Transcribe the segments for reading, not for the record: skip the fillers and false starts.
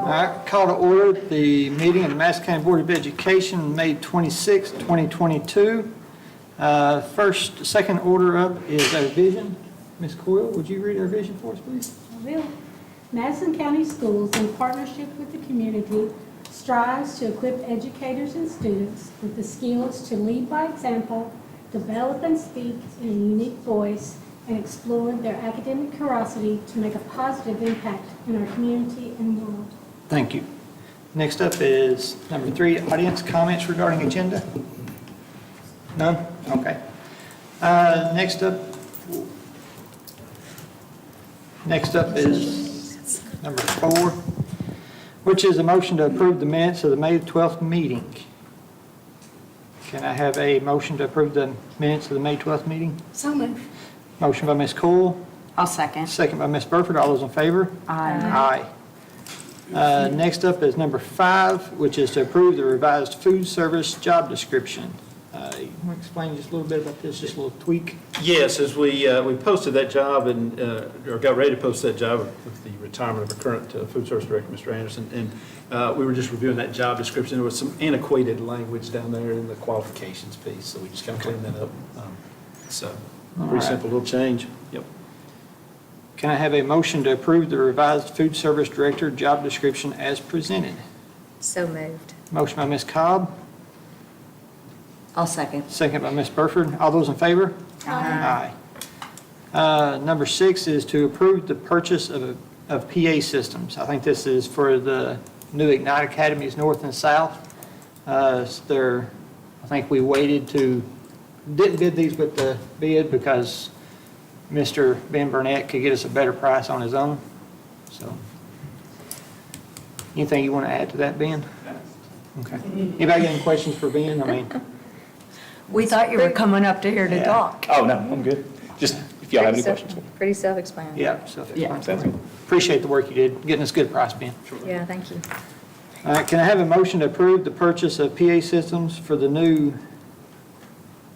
All right, call to order the meeting of the Madison County Board of Education, May 26, 2022. Second order up is our vision. Ms. Coyle, would you read our vision for us, please? I will. Madison County Schools, in partnership with the community, strives to equip educators and students with the skills to lead by example, develop and speak in a unique voice, and explore their academic curiosity to make a positive impact in our community and world. Thank you. Next up is number 3, audience comments regarding agenda. None? Okay. Next up is number 4, which is a motion to approve the minutes of the May 12th meeting. Can I have a motion to approve the minutes of the May 12th meeting? So moved. Motion by Ms. Coyle, I'll second. second by Ms. Burford. All those in favor? Aye. Aye. Next up is number 5, which is to approve the revised food service job description. You want to explain just a little bit about this, just a little tweak? Yes, as we posted that job and, or got ready to post that job with the retirement of our current food service director, Mr. Anderson, and we were just reviewing that job description. There was some antiquated language down there in the qualifications piece, so we just kind of cleaned that up. So, pretty simple little change. Yep. Can I have a motion to approve the revised food service director job description as presented? So moved. Motion by Ms. Cobb, I'll second. second by Ms. Burford. All those in favor? Aye. Number 6 is to approve the purchase of PA systems. I think this is for the new Ignite Academies North and South. I think we didn't bid these with the bid because Mr. Ben Burnett could get us a better price on his own. So, anything you want to add to that, Ben? Okay. Anybody got any questions for Ben? We thought you were coming up to here to Yeah. talk. Oh, no, I'm good. Just if y'all have any questions. Pretty self-explanatory. Yeah, so Yeah. Sounds good. appreciate the work you did, getting us a good price, Ben. Yeah, thank you. All right, can I have a motion to approve the purchase of PA systems for the new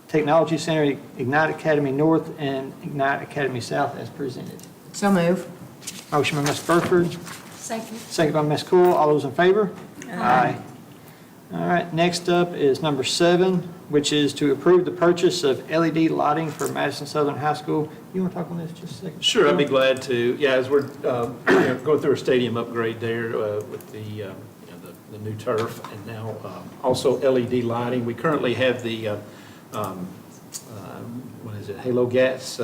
Technology Center, Ignite Academy North and Ignite Academy South as presented? So move. Motion by Ms. Burford, Second. second by Ms. Coyle. All those in favor? Aye. All right, next up is number 7, which is to approve the purchase of LED lighting for Madison Southern High School. You want to talk on this just a second? Sure, I'd be glad to. Yeah, as we're going through a stadium upgrade there with the new turf and now also LED lighting. We currently have the Halo gas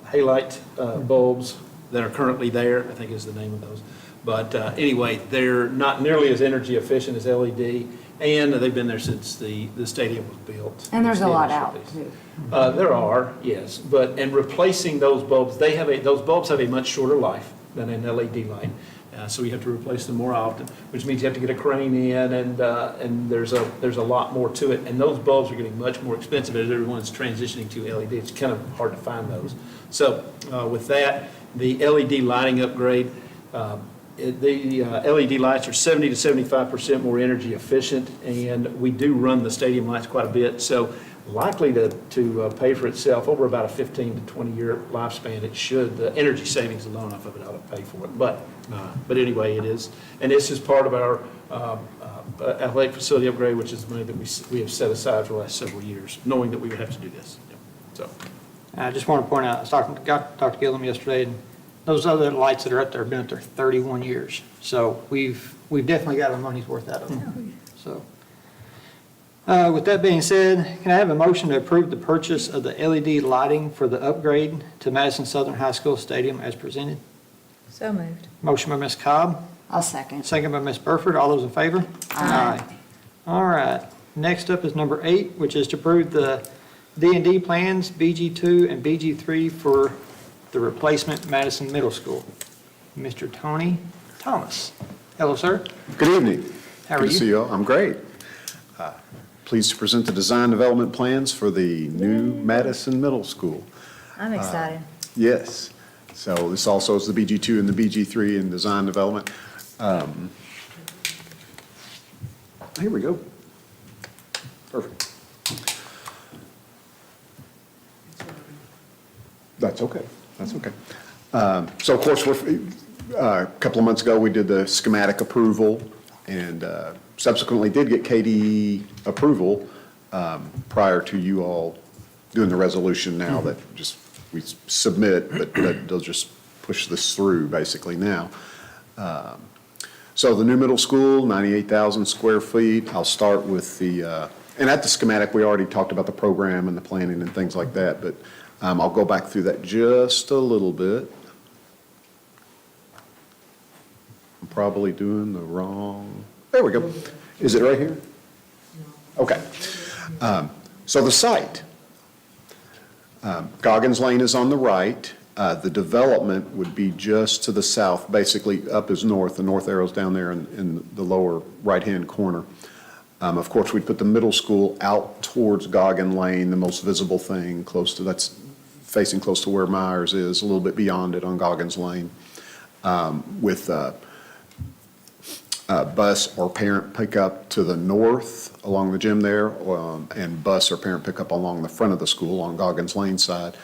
halite bulbs that are currently there, I think is the name of those. But anyway, they're not nearly as energy efficient as LED, and they've been there since the stadium was built. And there's a lot Stadium out, should be. too. There are, yes, and replacing those bulbs, those bulbs have a much shorter life than an LED light. So you have to replace them more often, which means you have to get a crane in, and there's a lot more to it. And those bulbs are getting much more expensive as everyone's transitioning to LED. It's kind of hard to find those. So with that, the LED lighting upgrade, the LED lights are 70 to 75% more energy efficient, and we do run the stadium lights quite a bit. So likely to pay for itself over about a 15 to 20 year lifespan. It should. The energy savings alone off of it ought to pay for it. But anyway, it is. And this is part of our athletic facility upgrade, which is the money that we have set aside for the last several years, knowing that we would have to do this. So I just want to point out, I was talking to Gillum yesterday, and those other lights that are up there have been up there 31 years. So we've definitely got our money's worth out of them. So with that being said, can I have a motion to approve the purchase of the LED lighting for the upgrade to Madison Southern High School Stadium as presented? So moved. Motion by Ms. Cobb, I'll second. second by Ms. Burford. All those in favor? Aye. All right. Next up is number 8, which is to approve the D&D plans, BG2 and BG3 for the replacement Madison Middle School. Mr. Tony Thomas. Hello, sir. Good evening. How are Good to you? see you all. I'm great. Pleased to present the design development plans for the new Madison Middle School. I'm excited. Yes. So this also is the BG2 and the BG3 in design development. Here we go. Perfect. That's okay. That's okay. So of course, A couple of months ago, we did the schematic approval and subsequently did get KDE approval prior to you all doing the resolution now that just we submit, but they'll just push this through basically now. So the new middle school, 98,000 square feet. I'll start with the, and at the schematic, we already talked about the program and the planning and things like that, but I'll go back through that just a little bit. I'm probably doing the wrong, there we go. Is it right here? Okay. So the site, Goggins Lane is on the right. The development would be just to the south, basically up is north. The north arrow's down there in the lower right-hand corner. Of course, we'd put the middle school out towards Goggin Lane, the most visible thing, that's facing close to where Myers is, a little bit beyond it on Goggins Lane, with bus or parent pickup to the north along the gym there, and bus or parent pickup along the front of the school on Goggins Lane side.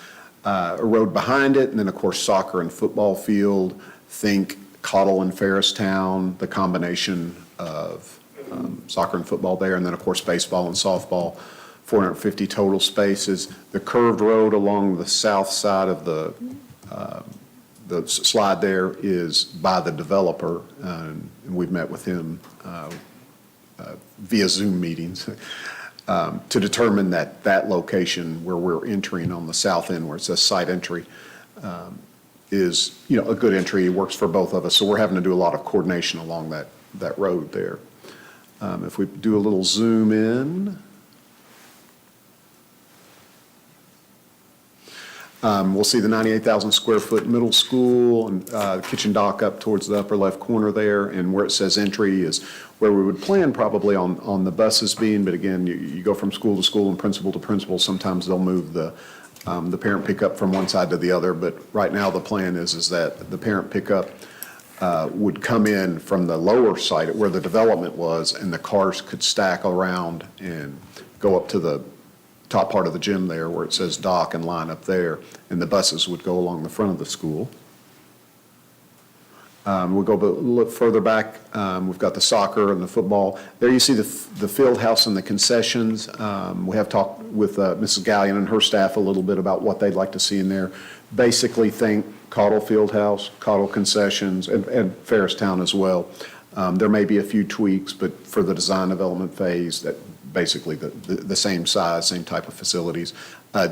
A road behind it, and then, of course, soccer and football field. Think Cottle and Ferristown, the combination of soccer and football there, and then, of course, baseball and softball, 450 total spaces. The curved road along the south side of the slide there is by the developer, and we've met with him via Zoom meetings to determine that location where we're entering on the south end, where it says site entry, is, a good entry. It works for both of us, so we're having to do a lot of coordination along that road there. If we do a little zoom in, we'll see the 98,000 square foot middle school and kitchen dock up towards the upper left corner there, and where it says entry is where we would plan probably on the buses being, but again, you go from school to school and principal to principal. Sometimes they'll move the parent pickup from one side to the other, but right now the plan is that the parent pickup would come in from the lower site where the development was, and the cars could stack around and go up to the top part of the gym there where it says dock and line up there, and the buses would go along the front of the school. We'll go a little further back. We've got the soccer and the football. There you see the field house and the concessions. We have talked with Mrs. Gallion and her staff a little bit about what they'd like to see in there. Basically think Cottle Field House, Cottle concessions, and Ferristown as well. There may be a few tweaks, but for the design development phase, that basically the same size, same type of facilities.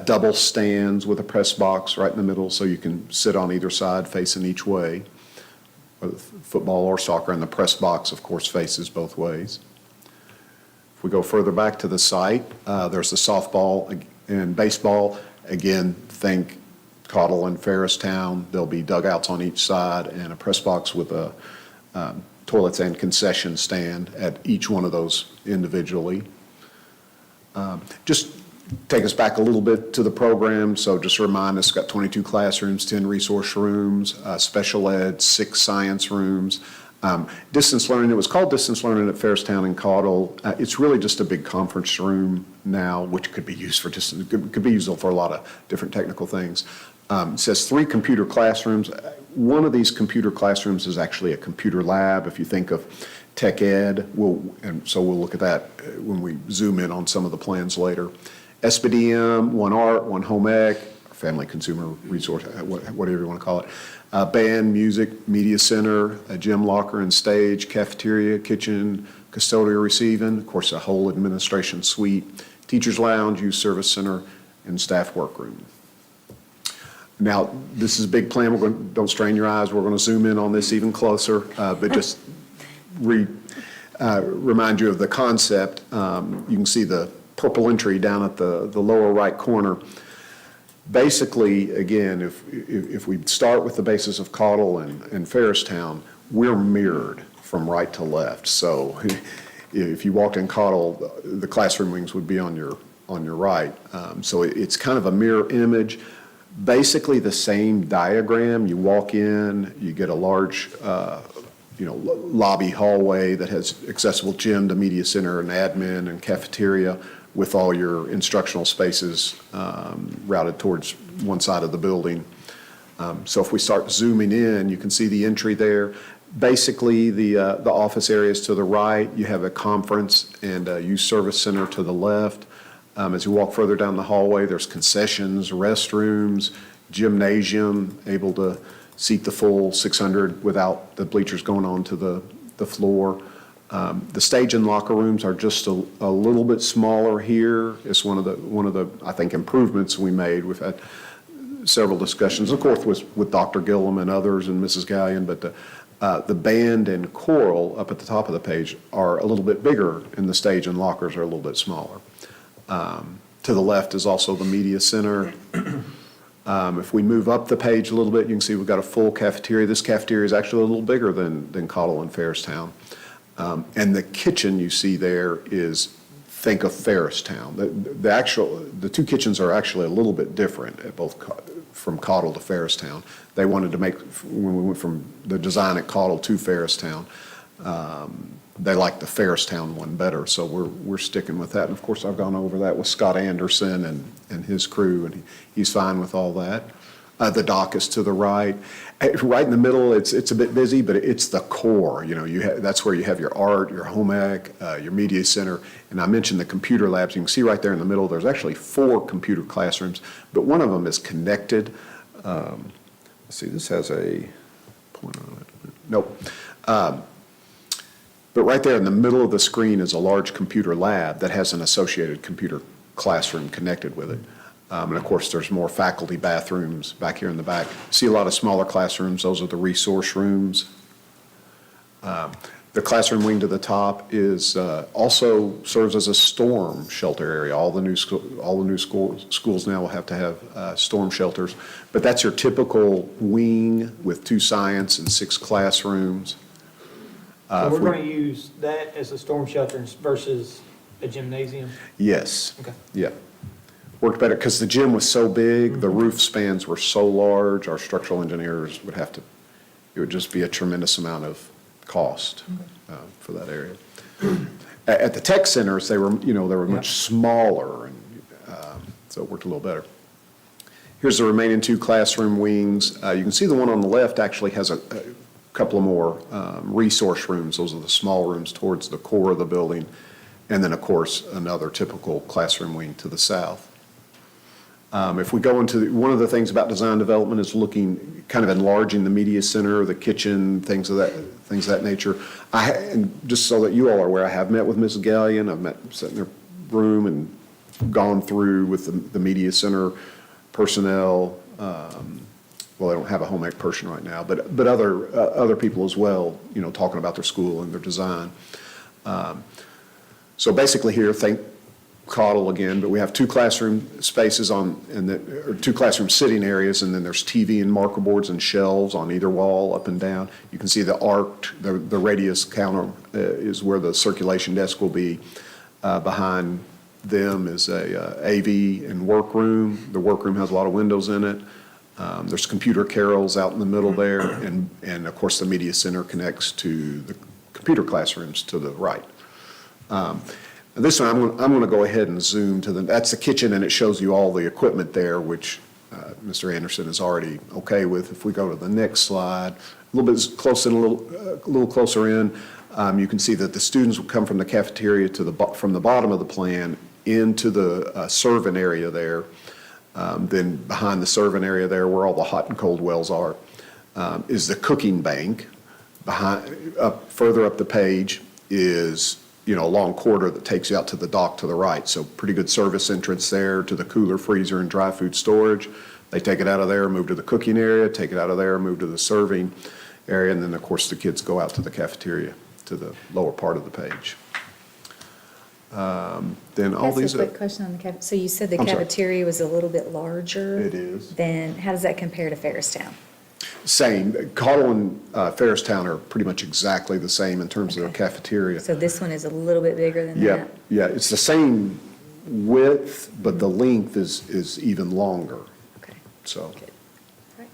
Double stands with a press box right in the middle so you can sit on either side facing each way, whether football or soccer, and the press box, of course, faces both ways. If we go further back to the site, there's the softball and baseball. Again, think Cottle and Ferristown. There'll be dugouts on each side and a press box with a toilets and concession stand at each one of those individually. Just take us back a little bit to the program. So just to remind us, got 22 classrooms, 10 resource rooms, special ed, 6 science rooms. Distance learning, it was called distance learning at Ferristown and Cottle. It's really just a big conference room now, which could be used for could be used for a lot of different technical things. It says 3 computer classrooms. One of these computer classrooms is actually a computer lab. If you think of tech ed, and so we'll look at that when we zoom in on some of the plans later. SBDM, 1 art, 1 home ec, family consumer resource, whatever you want to call it. Band, music, media center, a gym, locker and stage, cafeteria, kitchen, custodial receiving, of course, a whole administration suite, teacher's lounge, youth service center, and staff workroom. Now, this is a big plan. Don't strain your eyes. We're going to zoom in on this even closer, but just remind you of the concept. You can see the purple entry down at the lower right corner. Basically, again, if we start with the basis of Cottle and Ferristown, we're mirrored from right to left. So if you walked in Cottle, the classroom wings would be on your right. So it's kind of a mirror image. Basically the same diagram. You walk in, you get a large lobby hallway that has accessible gym, the media center, and admin and cafeteria with all your instructional spaces routed towards one side of the building. So if we start zooming in, you can see the entry there. Basically, the office area is to the right. You have a conference and a youth service center to the left. As you walk further down the hallway, there's concessions, restrooms, gymnasium, able to seat the full 600 without the bleachers going onto the floor. The stage and locker rooms are just a little bit smaller here. It's one of the I think, improvements we made. We've had several discussions, of course, with Dr. Gillum and others and Mrs. Gallion, but the band and choral up at the top of the page are a little bit bigger, and the stage and lockers are a little bit smaller. To the left is also the media center. If we move up the page a little bit, you can see we've got a full cafeteria. This cafeteria is actually a little bigger than Cottle and Ferristown. And the kitchen you see there is, think of Ferristown. The two kitchens are actually a little bit different at both from Cottle to Ferristown. They wanted to make, when we went from the design at Cottle to Ferristown, they liked the Ferristown one better, so we're sticking with that. And of course, I've gone over that with Scott Anderson and his crew, and he's fine with all that. The dock is to the right. Right in the middle, it's a bit busy, but it's the core. You know, that's where you have your art, your home ec, your media center, and I mentioned the computer labs. You can see right there in the middle, there's actually 4 computer classrooms, but one of them is connected. Let's see, this has a point on it. Nope. But right there in the middle of the screen is a large computer lab that has an associated computer classroom connected with it. And of course, there's more faculty bathrooms back here in the back. See a lot of smaller classrooms. Those are the resource rooms. The classroom wing to the top is also serves as a storm shelter area. All the new schools now will have to have storm shelters. But that's your typical wing with 2 science and 6 classrooms. So we're going to use that as a storm shelter versus a gymnasium? Yes. Okay. Yeah. Worked better because the gym was so big, the roof spans were so large, our structural engineers would have to, it would just be a tremendous amount of cost for that area. At the tech centers, they were much smaller, and so it worked a little better. Here's the remaining 2 classroom wings. You can see the one on the left actually has a couple of more resource rooms. Those are the small rooms towards the core of the building. And then, of course, another typical classroom wing to the south. If we go into, one of the things about design development is looking, kind of enlarging the media center, the kitchen, things of that nature. And just so that you all are aware, I have met with Mrs. Gallion. I've sat in their room and gone through with the media center personnel. Well, they don't have a home ec person right now, but other people as well, talking about their school and their design. So basically here, think Cottle again, but we have 2 classroom spaces or 2 classroom sitting areas, and then there's TV and marker boards and shelves on either wall, up and down. You can see the arced, the radius counter is where the circulation desk will be. Behind them is a AV and workroom. The workroom has a lot of windows in it. There's computer carrels out in the middle there, and of course the media center connects to the computer classrooms to the right. This one, I'm going to go ahead and zoom to that's the kitchen, and it shows you all the equipment there, which Mr. Anderson is already okay with. If we go to the next slide, a little bit closer, a little closer in, you can see that the students will come from the cafeteria from the bottom of the plan into the serving area there. Then behind the serving area there, where all the hot and cold wells are, is the cooking bank. Further up the page is a long corridor that takes you out to the dock to the right. So pretty good service entrance there to the cooler, freezer, and dry food storage. They take it out of there, move to the cooking area, take it out of there, move to the serving area, and then of course the kids go out to the cafeteria to the lower part of the page. Then all these. That's a quick question on the cafeteria. So you said the I'm sorry. cafeteria was a little bit larger? It is. Then how does that compare to Ferristown? Same. Cottle and Ferristown are pretty much exactly the same in terms of their cafeteria. So this one is a little bit bigger than Yeah, that? yeah, it's the same width, but the length is even longer, Okay, so. good. Right.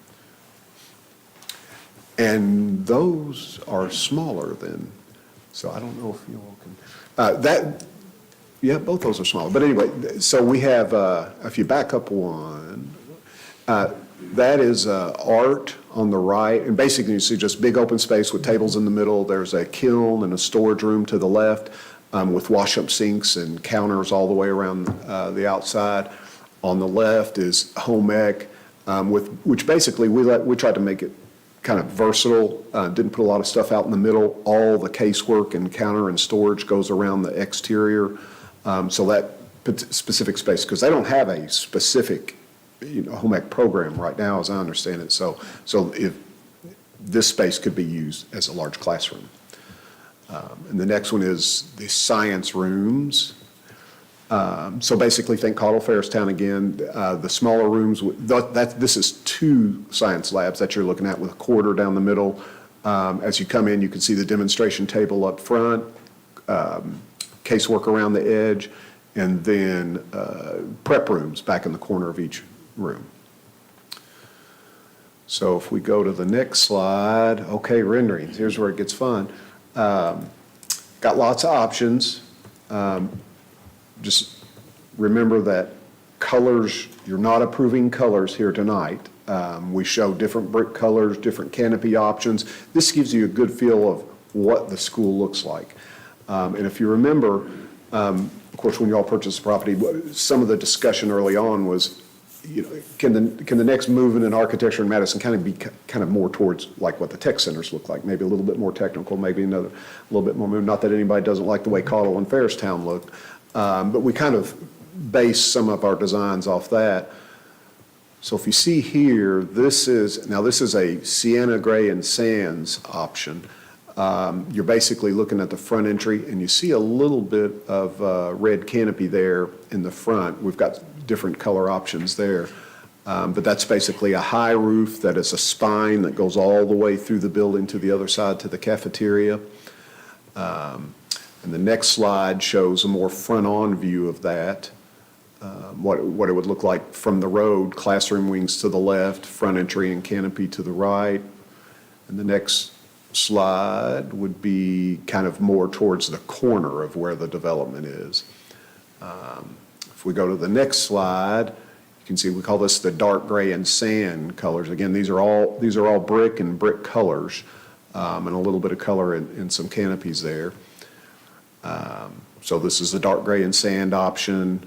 And those are smaller than, so I don't know if you all can, yeah, both those are smaller. But anyway, so we have, if you back up one, That is art on the right, and basically you see just big open space with tables in the middle. There's a kiln and a storage room to the left with wash-up sinks and counters all the way around the outside. On the left is home ec, which basically we tried to make it kind of versatile, didn't put a lot of stuff out in the middle. All the casework and counter and storage goes around the exterior. So that specific space, because they don't have a specific home ec program right now, as I understand it. So if this space could be used as a large classroom. And the next one is the science rooms. So basically think Cottle Fairstown again, the smaller rooms, this is 2 science labs that you're looking at with a corridor down the middle. As you come in, you can see the demonstration table up front, casework around the edge, and then prep rooms back in the corner of each room. So if we go to the next slide, okay, renderings, here's where it gets fun. Got lots of options. Just remember that colors, you're not approving colors here tonight. We show different brick colors, different canopy options. This gives you a good feel of what the school looks like. And if you remember, of course, when you all purchased the property, some of the discussion early on was, can the next movement in architecture in Madison County be kind of more towards like what the tech centers look like, maybe a little bit more technical, maybe a little bit more movement. Not that anybody doesn't like the way Cottle and Fairstown look, but we kind of base some of our designs off that. So if you see here, this is a sienna, gray, and sands option. You're basically looking at the front entry, and you see a little bit of red canopy there in the front. We've got different color options there. But that's basically a high roof that is a spine that goes all the way through the building to the other side to the cafeteria. And the next slide shows a more front-on view of that, what it would look like from the road, classroom wings to the left, front entry and canopy to the right. And the next slide would be kind of more towards the corner of where the development is. If we go to the next slide, you can see we call this the dark gray and sand colors. Again, these are all brick and brick colors, and a little bit of color in some canopies there. So this is the dark gray and sand option.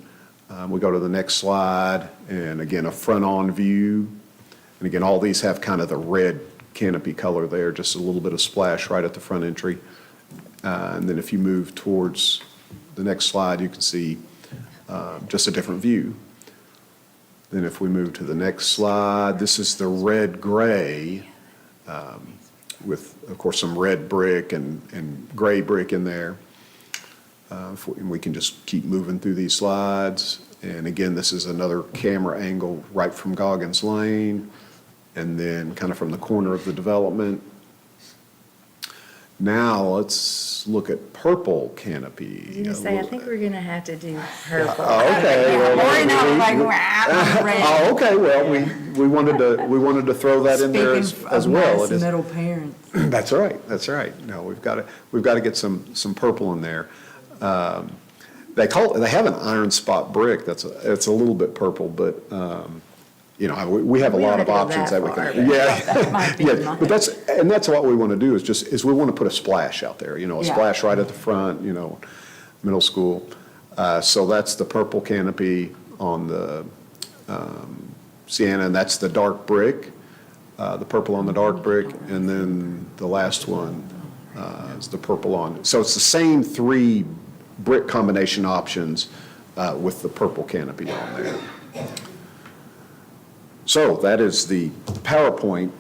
We go to the next slide, and again, a front-on view. And again, all these have kind of the red canopy color there, just a little bit of splash right at the front entry. And then if you move towards the next slide, you can see just a different view. Then if we move to the next slide, this is the red-gray with, of course, some red brick and gray brick in there. And we can just keep moving through these slides. And again, this is another camera angle right from Goggins Lane, and then kind of from the corner of the development. Now let's look at purple canopy. I was gonna say, I think we're gonna have to do purple. Okay. Or not like, wow, red. Oh, okay, well, we wanted to throw that in there as well. Speaking of nice middle parents. That's right. No, we've got to get some purple in there. They have an iron spot brick it's a little bit purple, but we have a lot of options that we can. Yeah, but that's what we want to do is we want to put a splash out there, a splash right at the front, middle school. So that's the purple canopy on the sienna, and that's the dark brick, the purple on the dark brick, and then the last one is the purple on. So it's the same 3 brick combination options with the purple canopy on there. So that is the PowerPoint.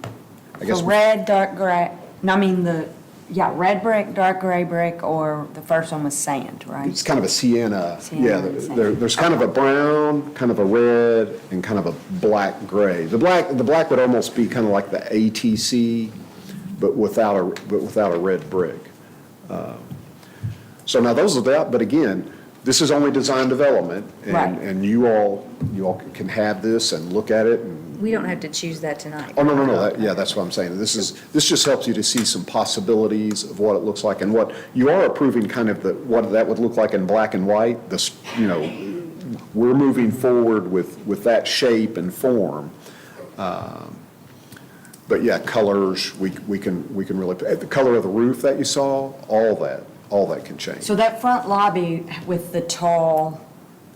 I guess So red, dark gray, red brick, dark gray brick, or the first one was sand, right? it's kind of a sienna. Sienna Yeah, and sand. there's kind of a brown, kind of a red, and kind of a black gray. The black would almost be kind of like the ATC, but without a red brick. So now those are that, but again, this is only design development, Right. and you all can have this and look at it. And, We don't have to choose that tonight. oh, no, that's what I'm saying. This just helps you to see some possibilities of what it looks like, and what you are approving kind of what that would look like in black and white. We're moving forward with that shape and form. But yeah, colors, we can really, the color of the roof that you saw, all that can change. So that front lobby with the tall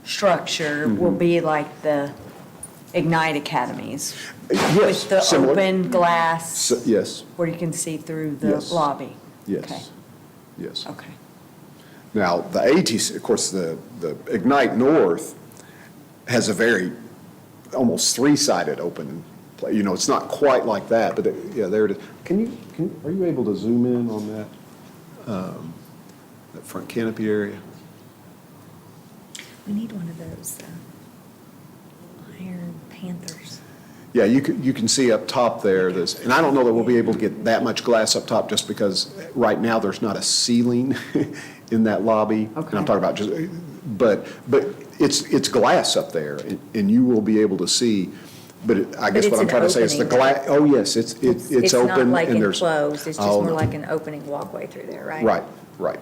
structure will be like the Ignite Academies? Yes, With the similar. open glass Yes, where you can see through the Yes. lobby? Okay, yes, yes. okay. Now, the ATC, of course, the Ignite North has a very, almost three-sided open, you know, it's not quite like that, but yeah, there it is. Are you able to zoom in on that, that front canopy area? We need one of those Iron Panthers. Yeah, you can see up top there, this, and I don't know that we'll be able to get that much glass up top just because right now there's not a ceiling in that lobby. And Okay. I'm talking about just, but it's glass up there and you will be able to see, but I guess it's what I'm an trying to say is the opening. glass, oh yes, it's open. not like and there's- enclosed, it's just Oh, more no. like an opening walkway through there, right? Right.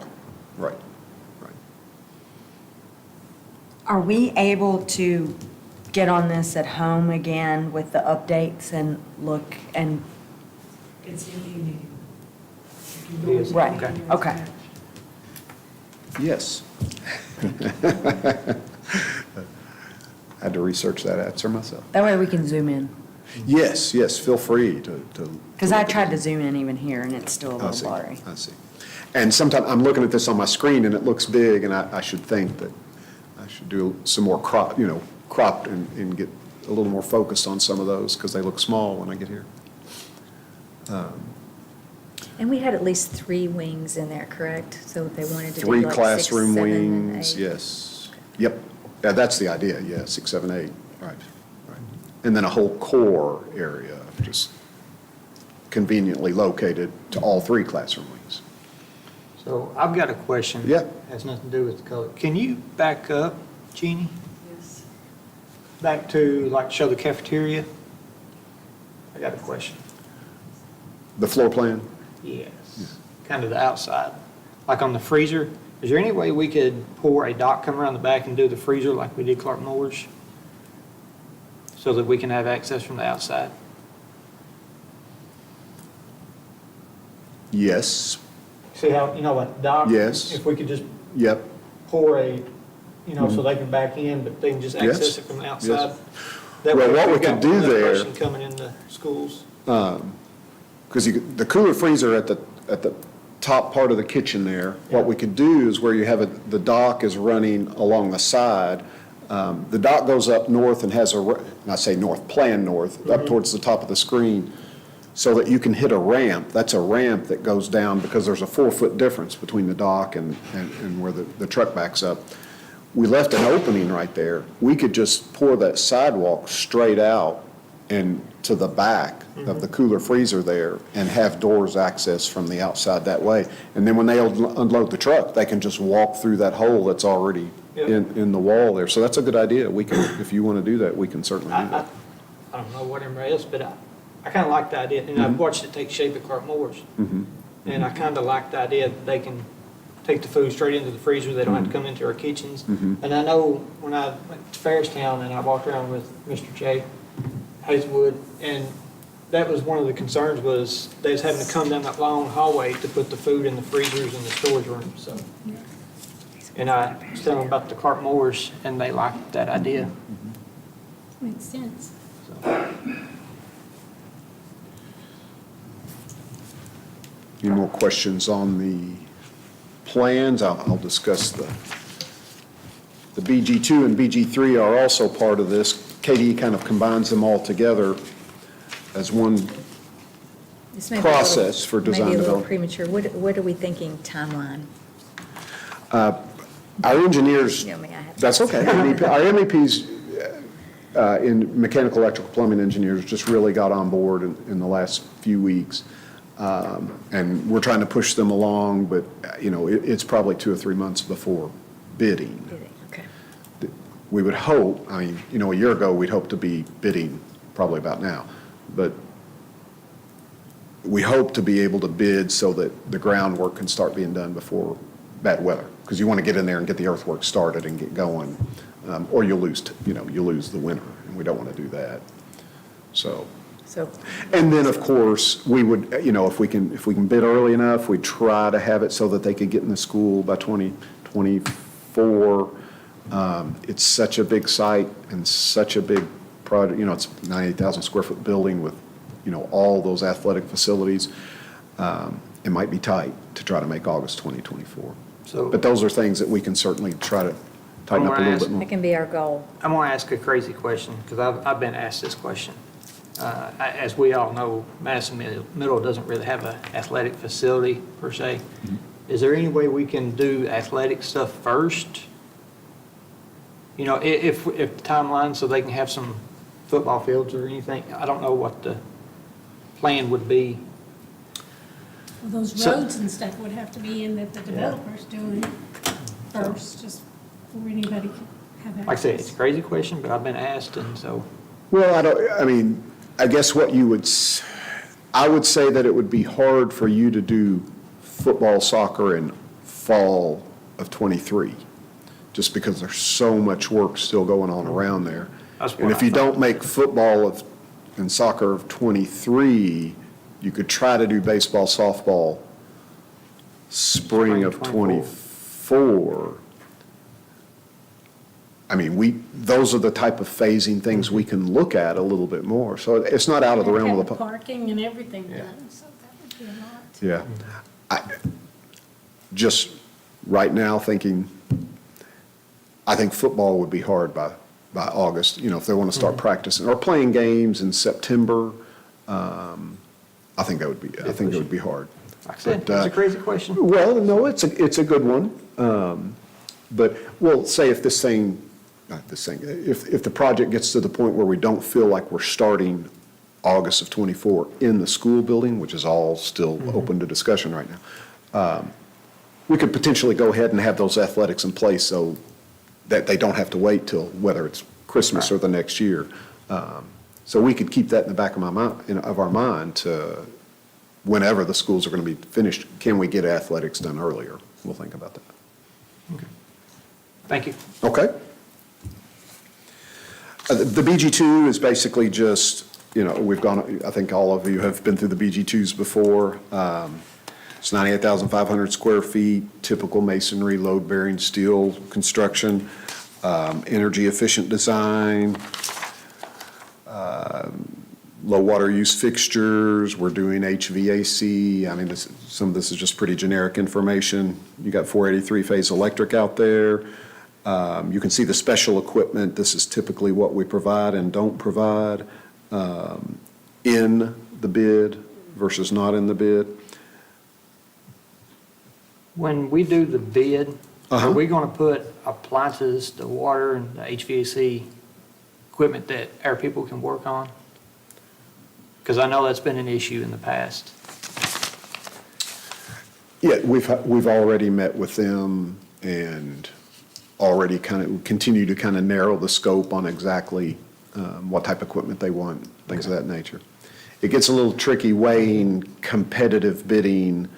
Are we able to get on this at home again with the updates and look and? It's if you need. If you know it's Right, in your okay. attached. Yes. Had to research that answer myself. That way we can zoom in. Yes, feel free to. Because I tried to zoom in even here and it's still a I see, little blurry. I see. And sometimes I'm looking at this on my screen and it looks big and I should think that I should do some more cropped and get a little more focused on some of those because they look small when I get here. And we had at least 3 wings in there, correct? So if they wanted to do 3 like 6, classroom 7, and wings, 8. yes. Yep, yeah, that's the idea, yeah, 6, 7, 8, right. And then a whole core area, just conveniently located to all 3 classroom wings. So I've got a question. Yeah. Has nothing to do with the color. Can you back up, Jeannie, Yes. back to, like, show the cafeteria? I got a question. The floor plan? Yes. Kind of the outside. Like on the freezer, is there any way we could pour a dock, come around the back and do the freezer like we did Clark Moore's? So that we can have access from the outside? Yes, See how, like dock? Yes. If we could just yep, pour so they can back in, but they can just Yes. access it from the Yes. outside. That Well, way, if what we we've got could do one other there- person coming into schools. because the cooler freezer at the top part of the kitchen there, what we could do is where you have the dock is running along the side, the dock goes up north and has and I say north, plan north, up towards the top of the screen, so that you can hit a ramp. That's a ramp that goes down because there's a 4-foot difference between the dock and where the truck backs up. We left an opening right there. We could just pour that sidewalk straight out and to the back of the cooler freezer there and have doors access from the outside that way. And then when they unload the truck, they can just walk through that hole that's already in the wall there. So that's a good idea. We can, if you want to do that, we can certainly do that. I don't know what everybody else, but I kind of like the idea, and I've watched it take shape at Clark Moore's. And I kind of like the idea that they can take the food straight into the freezer, they don't have to come into our kitchens. And I know when I went to Fairstown and I walked around with Mr. Jay Hazelwood, and that was one of the concerns was they was having to come down that long hallway to put the food in the freezers and the storage rooms, so. And I was telling them about the Clark Moore's, and they liked that idea. Makes sense. Any more questions on the plans? I'll discuss the BG2 and BG3 are also part of this. KDE kind of combines them all together as one This may be a little- process for design Maybe a little development. premature. What are we thinking timeline? Our engineers, You know me, I have. that's okay. Our MEPs in mechanical, electrical, plumbing engineers just really got on board in the last few weeks. And we're trying to push them along, but, it's probably 2 or 3 months before bidding. Okay. We would hope, a year ago, we'd hope to be bidding probably about now. But we hope to be able to bid so that the groundwork can start being done before bad weather. Because you want to get in there and get the earthwork started and get going, or you'll lose the winter, and we don't want to do that. So, So, and then, of course, we would, you know, if we can bid early enough, we'd try to have it so that they could get in the school by 2024. It's such a big site and such a big project, you know, it's 98,000 square foot building with, you know, all those athletic facilities. It might be tight to try to make August 2024. So But those are things that we can certainly try to tighten up a little bit more. that can be our goal. I'm going to ask a crazy question, because I've been asked this question. As we all know, Madison Middle doesn't really have an athletic facility per se. Is there any way we can do athletic stuff first? You know, if the timeline, so they can have some football fields or anything? I don't know what the plan would be. Well, those So- roads and stuff would have to be in that the developer's doing first, just before anybody can have access. Like I said, it's a crazy question, but I've been asked, and so, Well, I guess what you would, I would say that it would be hard for you to do football, soccer in fall of '23, just because there's so much work still going on around there. That's what And if I you don't thought. make football and soccer of '23, you could try to do baseball, softball, spring of Spring 24. I mean, those are the type of phasing things we can look at a little bit more. So it's not out of the realm of the. Have parking and everything done, so that would be a lot. Yeah. Just right now thinking, I think football would be hard by August, you know, if they want to start practicing or playing games in September. I think it would be hard. like I said, But, it's a crazy question. Well, no, it's a good one. But, well, say if if the project gets to the point where we don't feel like we're starting August of '24 in the school building, which is all still open to discussion right now, we could potentially go ahead and have those athletics in place so that they don't have to wait till whether it's Christmas or the next year. So we could keep that in the back of our mind to whenever the schools are going to be finished, can we get athletics done earlier? We'll think about that. Thank you. Okay. The BG2 is basically just, you know, I think all of you have been through the BG2s before. It's 98,500 square feet, typical masonry, load-bearing steel construction, energy-efficient design, low water use fixtures. We're doing HVAC. I mean, some of this is just pretty generic information. You got 483-phase electric out there. You can see the special equipment. This is typically what we provide and don't provide in the bid versus not in the bid. When we do the bid, Uh-huh. are we going to put appliances, the water and the HVAC equipment that our people can work on? Because I know that's been an issue in the past. Yeah, we've already met with them and already continue to kind of narrow the scope on exactly what type of equipment they want, things of that nature. It gets a little tricky weighing competitive bidding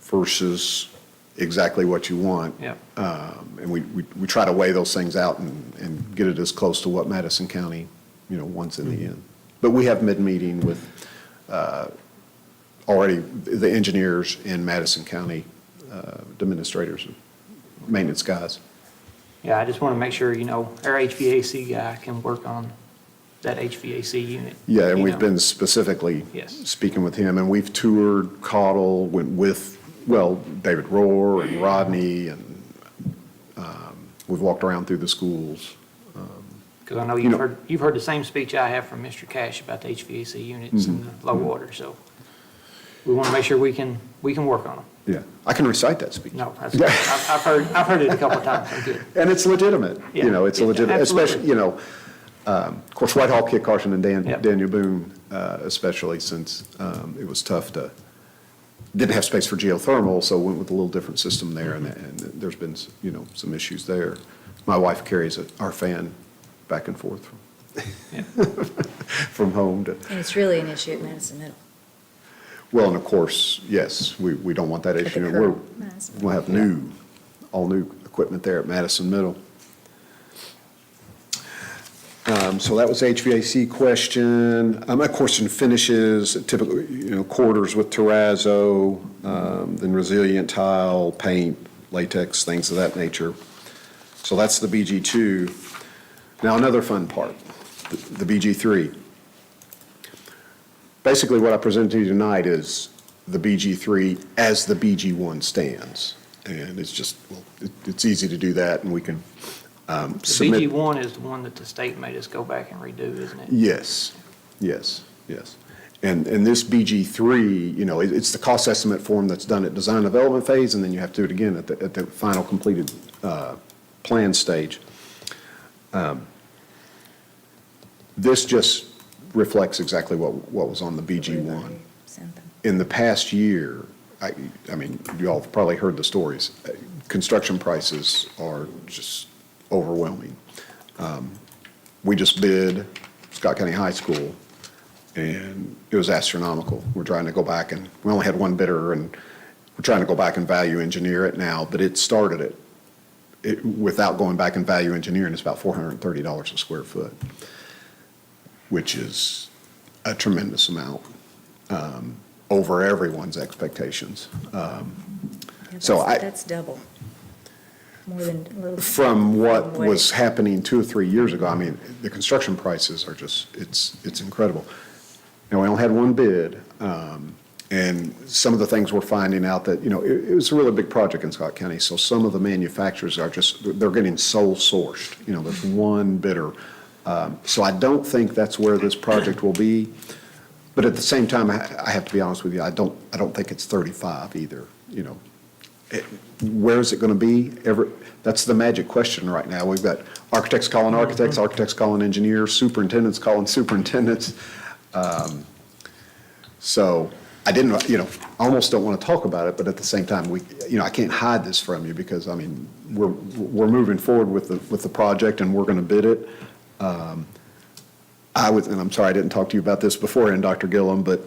versus exactly what you want. Yep. And we try to weigh those things out and get it as close to what Madison County, you know, wants in the end. But we have mid-meeting with already the engineers in Madison County, administrators, maintenance guys. Yeah, I just want to make sure, you know, our HVAC guy can work on that HVAC unit. Yeah, and you we've know. been specifically Yes. speaking with him, and we've toured Caudle, went with, David Rohr and Rodney, and we've walked around through the schools. Because I know you know- you've heard the same speech I have from Mr. Cash about the HVAC units and the low water, so we want to make sure we can work on them. Yeah, I can recite that speech. No, I've heard it a couple of times, I'm good. And it's legitimate, Yeah, you know, it's a yeah, legitimate, especially, absolutely. you know, of course, Whitehall, Kit Carson, and Yep. Daniel Boone, especially since it was tough didn't have space for geothermal, so went with a little different system there, and there's been, you know, some issues there. My wife carries our fan back and forth from home to, And it's really an issue at Madison Middle. well, and of course, yes, we don't want that At the issue. current Madison We'll have all new equipment there at Madison Middle. So that was HVAC question. Of course, in finishes, typically, quarters with terrazzo, then resilient tile, paint, latex, things of that nature. So that's the BG2. Now, another fun part, the BG3. Basically, what I presented to you tonight is the BG3 as the BG1 stands. And it's just, well, it's easy to do that, and we can The submit. BG1 is the one that the state made us go back and redo, isn't it? Yes, yes, yes. And this BG3, it's the cost estimate form that's done at design development phase, and then you have to do it again at the final completed plan stage. This just reflects exactly what was on the BG1. Sent them. In the past year, I mean, you all have probably heard the stories. Construction prices are just overwhelming. We just bid Scott County High School, and it was astronomical. We're trying to go back, and we only had one bidder, and we're trying to go back and value engineer it now, but it started without going back and value engineering, it's about $430 a square foot, which is a tremendous amount, over everyone's expectations. Yeah, So That's double. More than a little. From what From was happening 2 or 3 years ago, I mean, the construction prices are just, it's incredible. Now, we only had one bid, and some of the things we're finding out that, it was a really big project in Scott County, so some of the manufacturers are just, they're getting sole sourced, there's one bidder. So I don't think that's where this project will be, but at the same time, I have to be honest with you, I don't think it's 35 either, Where is it going to be? That's the magic question right now. We've got architects calling architects, architects calling engineers, superintendents calling superintendents. So I didn't, I almost don't want to talk about it, but at the same time, I can't hide this from you because, I mean, we're moving forward with the project and we're going to bid it. And I'm sorry I didn't talk to you about this beforehand, Dr. Gillum, but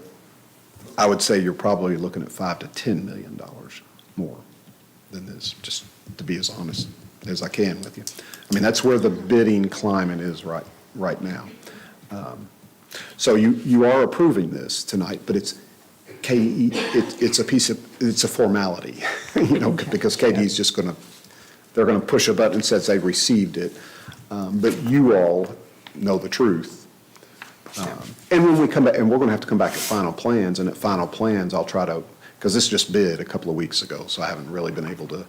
I would say you're probably looking at $5 to $10 million more than this, just to be as honest as I can with you. I mean, that's where the bidding climate is right now. So you are approving this tonight, but it's KE, it's a formality, because KD's just they're going to push a button that says they received it. But you all know the truth. And when we come back, and we're going to have to come back at final plans, and at final plans, I'll try to, because this just bid a couple of weeks ago, so I haven't really been able to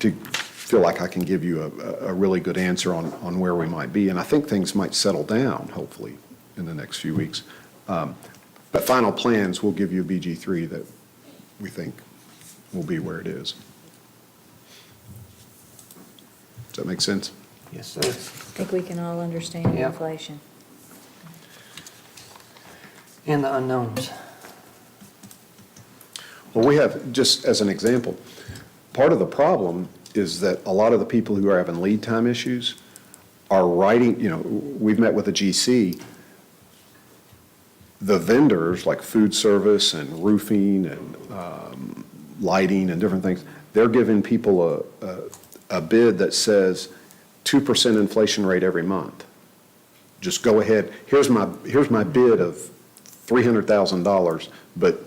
feel like I can give you a really good answer on where we might be. And I think things might settle down, hopefully, in the next few weeks. But final plans will give you a BG3 that we think will be where it is. Does that make sense? Yes, sir. I think we can all understand Yeah. inflation. And the unknowns. Well, we have, just as an example, part of the problem is that a lot of the people who are having lead time issues are writing, we've met with the GC, the vendors like food service and roofing and lighting and different things, they're giving people a bid that says 2% inflation rate every month. Just go ahead, here's my bid of $300,000, but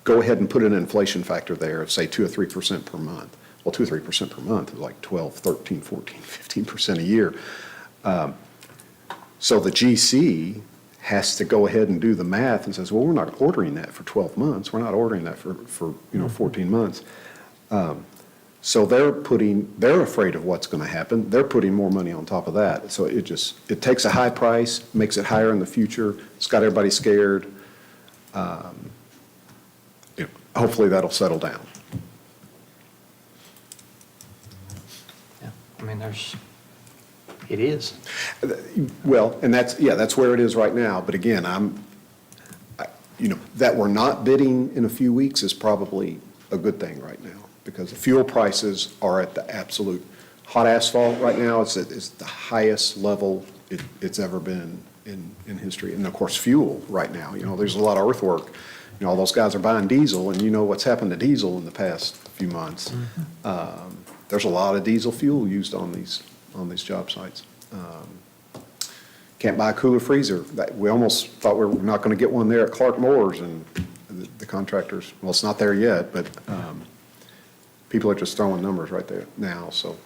go ahead and put an inflation factor there of, say, 2 or 3% per month. Well, 2 or 3% per month is like 12, 13, 14, 15% a year. So the GC has to go ahead and do the math and says, well, we're not ordering that for 12 months. We're not ordering that for 14 months. So they're afraid of what's going to happen. They're putting more money on top of that. So it takes a high price, makes it higher in the future. It's got everybody scared. Hopefully that'll settle down. Yeah, I mean, it is. Well, and that's where it is right now. But again, that we're not bidding in a few weeks is probably a good thing right now, because the fuel prices are at the absolute, hot asphalt right now, it's the highest level it's ever been in history. And of course, fuel right now, there's a lot of earthwork. All those guys are buying diesel, and you know what's happened to diesel in the past few months. There's a lot of diesel fuel used on these job sites. can't buy a cooler freezer. We almost thought we were not going to get one there at Clark Moore's, and the contractors, well, it's not there yet, but people are just throwing numbers right there now. So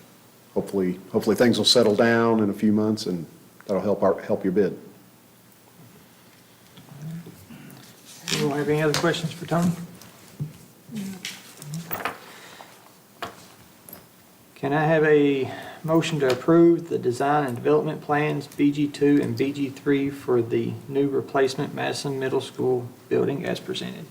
hopefully things will settle down in a few months, and that'll help your bid. Anyone have any other questions for Tony? Can I have a motion to approve the design and development plans, BG2 and BG3, for the new replacement Madison Middle School building as presented?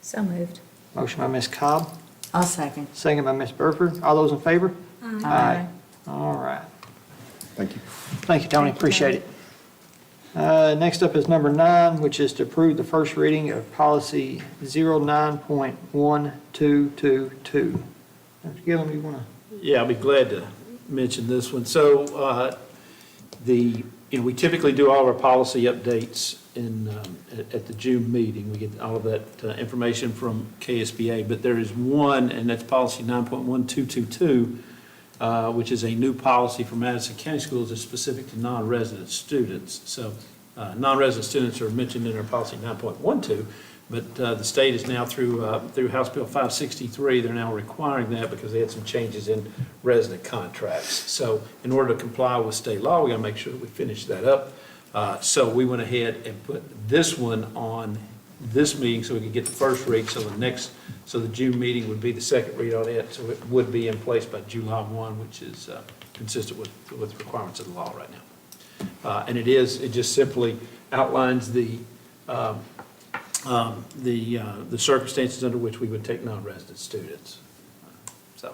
So moved. Motion by Ms. Cobb, I'll second. second by Ms. Burford. All those in favor? Aye. All right. Thank you. Thank you, Tony. Appreciate it. Next up is number 9, which is to approve the first reading of policy 09.1222. Dr. Gillum, you want to? Yeah, I'll be glad to mention this one. So we typically do all of our policy updates at the June meeting. We get all of that information from KSBA, but there is one, and that's policy 9.1222, which is a new policy for Madison County Schools that's specific to non-resident students. So non-resident students are mentioned in our policy 9.12, but the state is now through House Bill 563, they're now requiring that because they had some changes in resident contracts. So in order to comply with state law, we got to make sure that we finish that up. So we went ahead and put this one on this meeting so we could get the first read, so the June meeting would be the second read on it, so it would be in place by July 1, which is consistent with requirements of the law right now. And it just simply outlines the circumstances under which we would take non-resident students. So,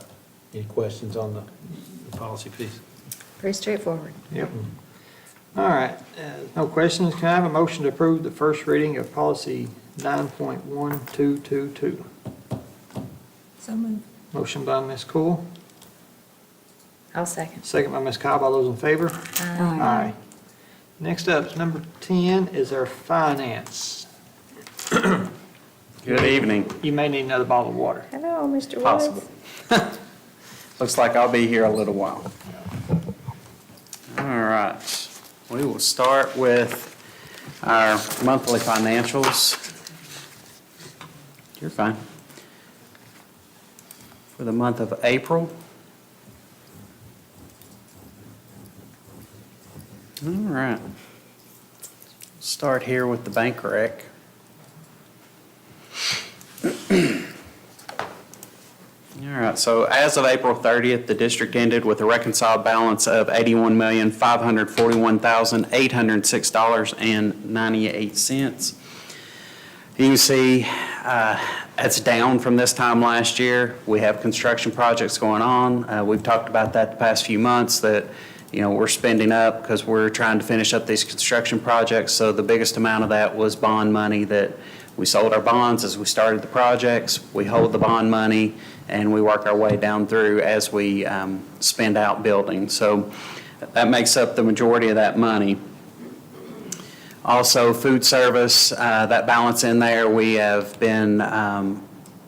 any questions on the policy piece? Pretty straightforward. Yep. All right, no questions. Can I have a motion to approve the first reading of policy 9.1222? So moved. Motion by Ms. Cool, I'll second. second by Ms. Cobb. All those in favor? Aye. Next up, number 10 is our finance. Good evening. You may need another bottle of water. Hello, Mr. Woods. Possible. Looks like I'll be here a little while. All right. We will start with our monthly financials. You're fine. For the month of April. All right. Start here with the bank rec. All right, so as of April 30th, the district ended with a reconciled balance of $81,541,806.98. You can see that's down from this time last year. We have construction projects going on. We've talked about that the past few months, that we're spending up because we're trying to finish up these construction projects. So the biggest amount of that was bond money that we sold our bonds as we started the projects. We hold the bond money and we work our way down through as we spend out buildings. So that makes up the majority of that money. Also, food service, that balance in there, we have been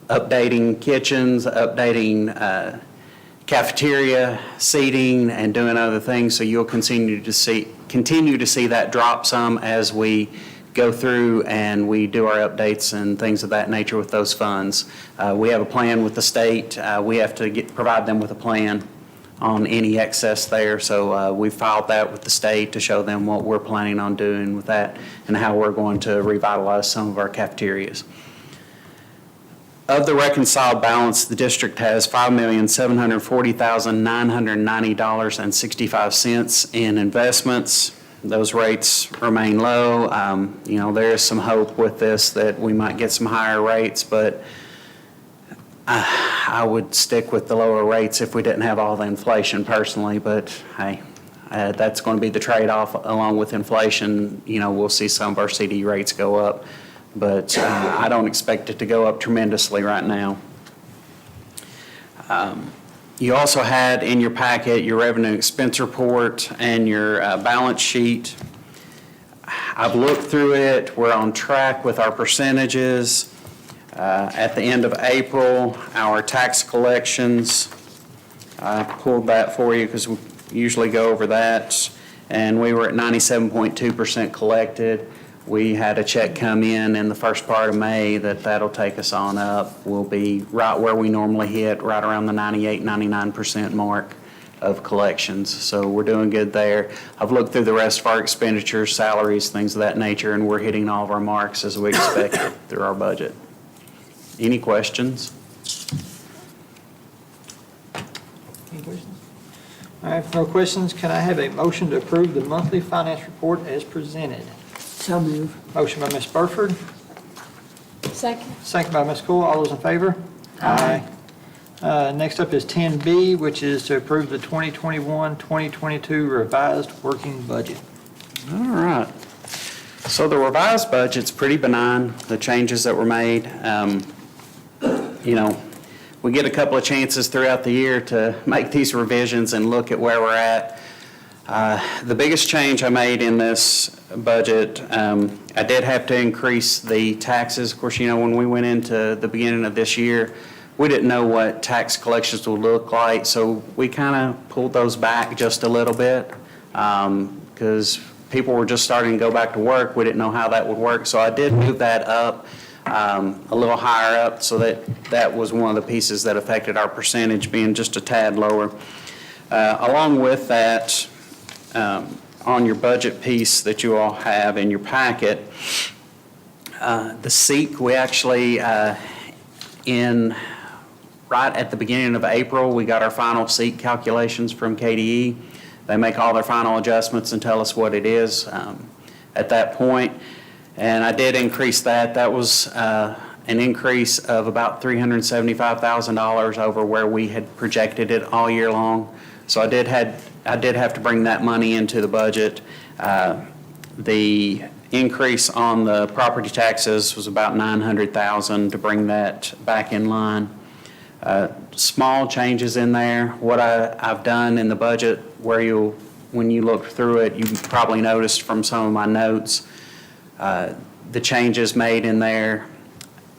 updating kitchens, updating cafeteria seating, and doing other things. So you'll continue to see that drop some as we go through and we do our updates and things of that nature with those funds. We have a plan with the state. We have to provide them with a plan on any excess there. So we filed that with the state to show them what we're planning on doing with that and how we're going to revitalize some of our cafeterias. Of the reconciled balance, the district has $5,740,990.65 in investments. Those rates remain low. There is some hope with this that we might get some higher rates, but I would stick with the lower rates if we didn't have all the inflation personally. But hey, that's going to be the trade-off along with inflation. We'll see some of our CD rates go up, but I don't expect it to go up tremendously right now. You also had in your packet your revenue expense report and your balance sheet. I've looked through it. We're on track with our percentages. At the end of April, our tax collections, I pulled that for you because we usually go over that. and we were at 97.2% collected. We had a check come in the first part of May that'll take us on up. We'll be right where we normally hit, right around the 98, 99% mark of collections. So we're doing good there. I've looked through the rest of our expenditures, salaries, things of that nature, and we're hitting all of our marks as we expected through our budget. Any questions? Any questions? All right, if no questions, can I have a motion to approve the monthly finance report as presented? So move. Motion by Ms. Burford, Second. second by Ms. Cool. All those in favor? Aye. Next up is 10B, which is to approve the 2021-2022 revised working budget. All right. So the revised budget's pretty benign, the changes that were made. We get a couple of chances throughout the year to make these revisions and look at where we're at. The biggest change I made in this budget, I did have to increase the taxes. Of course, when we went into the beginning of this year, we didn't know what tax collections would look like, so we kind of pulled those back just a little bit because people were just starting to go back to work. We didn't know how that would work, so I did move that up a little higher up, so that was one of the pieces that affected our percentage being just a tad lower. Along with that, on your budget piece that you all have in your packet, the SEEK, we actually, right at the beginning of April, we got our final SEEK calculations from KDE. They make all their final adjustments and tell us what it is at that point. And I did increase that. That was an increase of about $375,000 over where we had projected it all year long. So I did have to bring that money into the budget. The increase on the property taxes was about $900,000 to bring that back in line. Small changes in there. What I've done in the budget, when you look through it, you probably noticed from some of my notes, the changes made in there.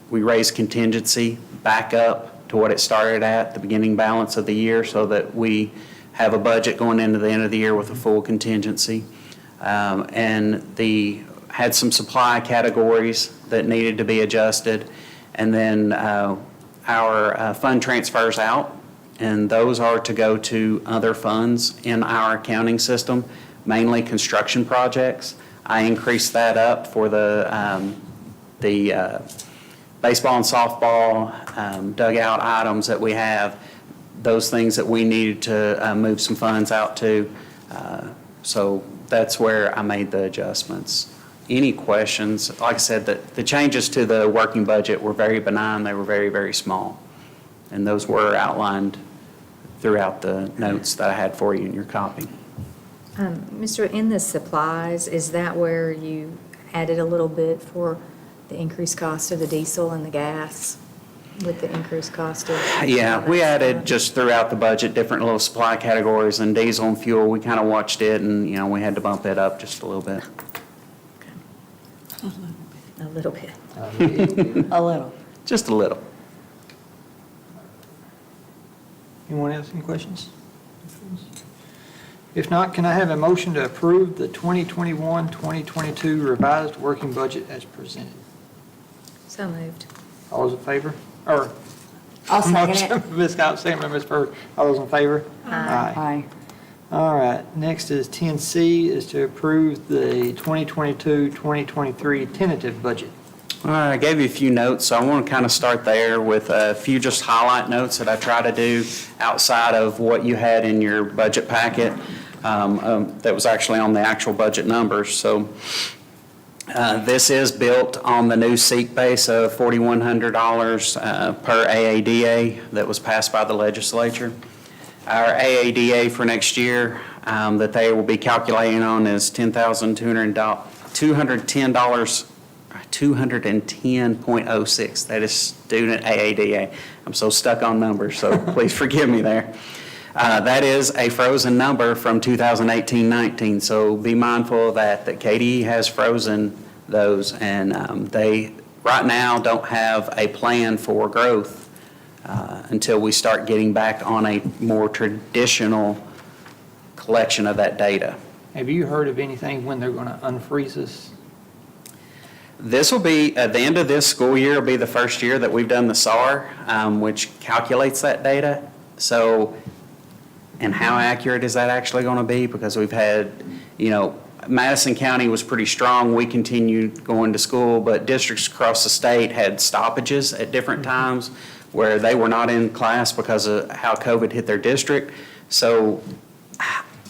We raised contingency back up to what it started at, the beginning balance of the year, so that we have a budget going into the end of the year with a full contingency. And had some supply categories that needed to be adjusted. And then our fund transfers out, and those are to go to other funds in our accounting system, mainly construction projects. I increased that up for the baseball and softball dugout items that we have, those things that we needed to move some funds out to. So that's where I made the adjustments. Any questions? Like I said, the changes to the working budget were very benign. They were very, very small. And those were outlined throughout the notes that I had for you in your copy. Mr., in the supplies, is that where you added a little bit for the increased cost of the diesel and the gas with the increased cost of? Yeah, we added just throughout the budget different little supply categories, and diesel and fuel, we kind of watched it, and, we had to bump it up just a little bit. A little bit. A little. Just a little. Anyone else, any questions? If not, can I have a motion to approve the 2021-2022 revised working budget as presented? So moved. All those in favor? Or I'll second motion it. by Ms. Scott, second by Ms. Byrd. All those in favor? Aye. All right, next is 10C, is to approve the 2022-2023 tentative budget. All right, I gave you a few notes, so I want to kind of start there with a few just highlight notes that I try to do outside of what you had in your budget packet that was actually on the actual budget numbers. So this is built on the new SEEK base of $4,100 per AADA that was passed by the legislature. Our AADA for next year that they will be calculating on is $210.06. That is student AADA. I'm so stuck on numbers, so please forgive me there. That is a frozen number from 2018-19, so be mindful of that KDE has frozen those, and they right now don't have a plan for growth until we start getting back on a more traditional collection of that data. Have you heard of anything when they're going to unfreeze us? This will be, at the end of this school year, will be the first year that we've done the SAR, which calculates that data. So, and how accurate is that actually going to be? Because we've had, Madison County was pretty strong. We continued going to school, but districts across the state had stoppages at different times where they were not in class because of how COVID hit their district. So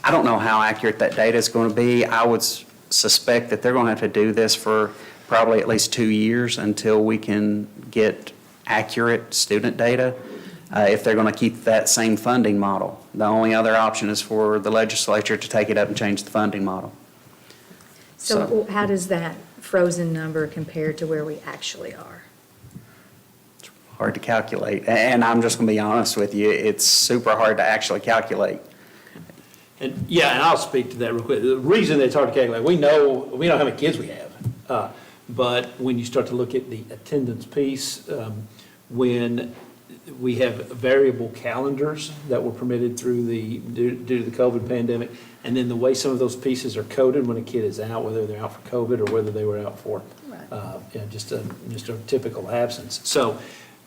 I don't know how accurate that data is going to be. I would suspect that they're going to have to do this for probably at least 2 years until we can get accurate student data, if they're going to keep that same funding model. The only other option is for the legislature to take it up and change the funding model. So how does that frozen number compare to where we actually are? It's hard to calculate. And I'm just going to be honest with you, it's super hard to actually calculate. And, yeah, and I'll speak to that real quick. The reason it's hard to calculate, we know how many kids we have. But when you start to look at the attendance piece, when we have variable calendars that were permitted due to the COVID pandemic, and then the way some of those pieces are coded when a kid is out, whether they're out for COVID or whether they were out for just a typical absence. So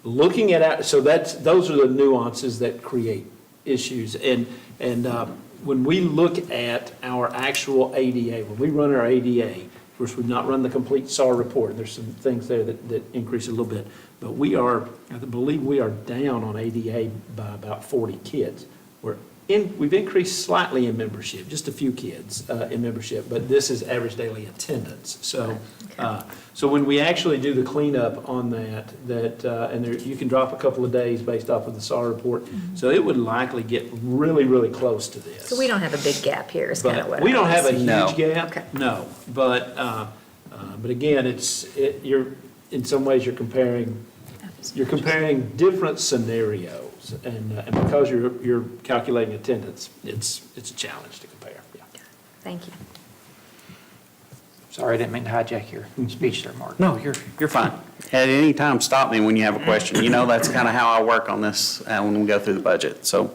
looking at, those are the nuances that create issues. And when we look at our actual ADA, when we run our ADA, of course, we've not run the complete SAR report. There's some things there that increase a little bit. But I believe we are down on ADA by about 40 kids. We've increased slightly in membership, just a few kids in membership, but this is average daily attendance. So, so when we actually do the cleanup on and you can drop a couple of days based off of the SAR report, so it would likely get really, really close to this. So we don't have a big gap here is kind of what We don't I have a was- huge gap, Okay. no. But again, you're in some ways you're comparing different scenarios, and because you're calculating attendance, it's a challenge to compare. Yeah. Thank you. Sorry, I didn't mean to hijack your speech there, Mark. No, you're fine. At any time, stop me when you have a question. That's kind of how I work on this when we go through the budget. So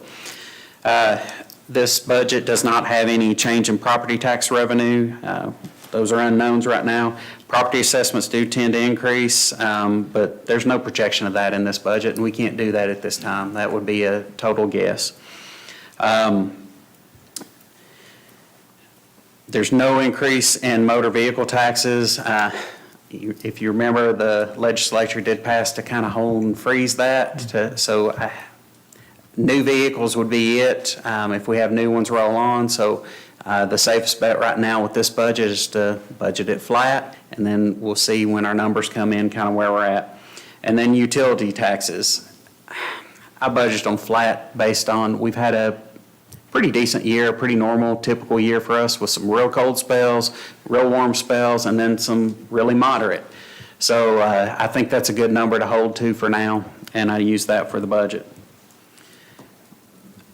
this budget does not have any change in property tax revenue. Those are unknowns right now. Property assessments do tend to increase, but there's no projection of that in this budget, and we can't do that at this time. That would be a total guess. There's no increase in motor vehicle taxes. If you remember, the legislature did pass to kind of hold and freeze that. New vehicles would be it if we have new ones roll on. So the safest bet right now with this budget is to budget it flat, and then we'll see when our numbers come in kind of where we're at. And then utility taxes. I budgeted on flat based on we've had a pretty decent year, a pretty normal, typical year for us with some real cold spells, real warm spells, and then some really moderate. So I think that's a good number to hold to for now, and I use that for the budget.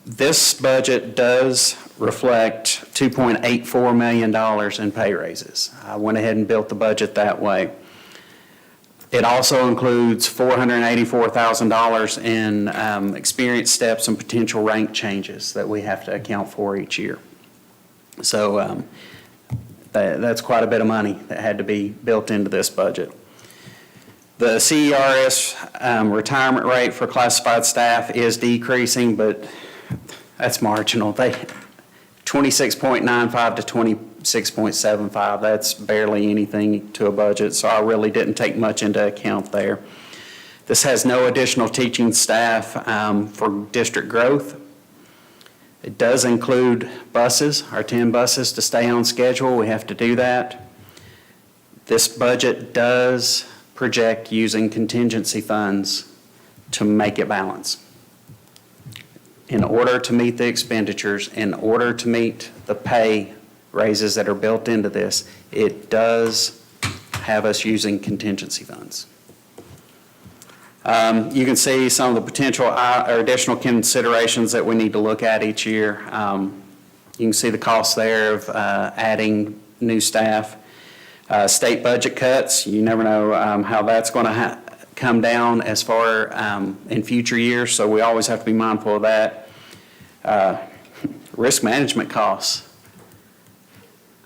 This budget does reflect $2.84 million in pay raises. I went ahead and built the budget that way. It also includes $484,000 in experience steps and potential rank changes that we have to account for each year. So that's quite a bit of money that had to be built into this budget. The CERS retirement rate for classified staff is decreasing, but that's marginal. 26.95 to 26.75, that's barely anything to a budget, so I really didn't take much into account there. This has no additional teaching staff for district growth. It does include buses, our 10 buses to stay on schedule. We have to do that. This budget does project using contingency funds to make it balance. In order to meet the expenditures, in order to meet the pay raises that are built into this, it does have us using contingency funds. You can see some of the potential or additional considerations that we need to look at each year. You can see the cost there of adding new staff. State budget cuts, you never know how that's going to come down as far in future years, so we always have to be mindful of that. Risk management costs.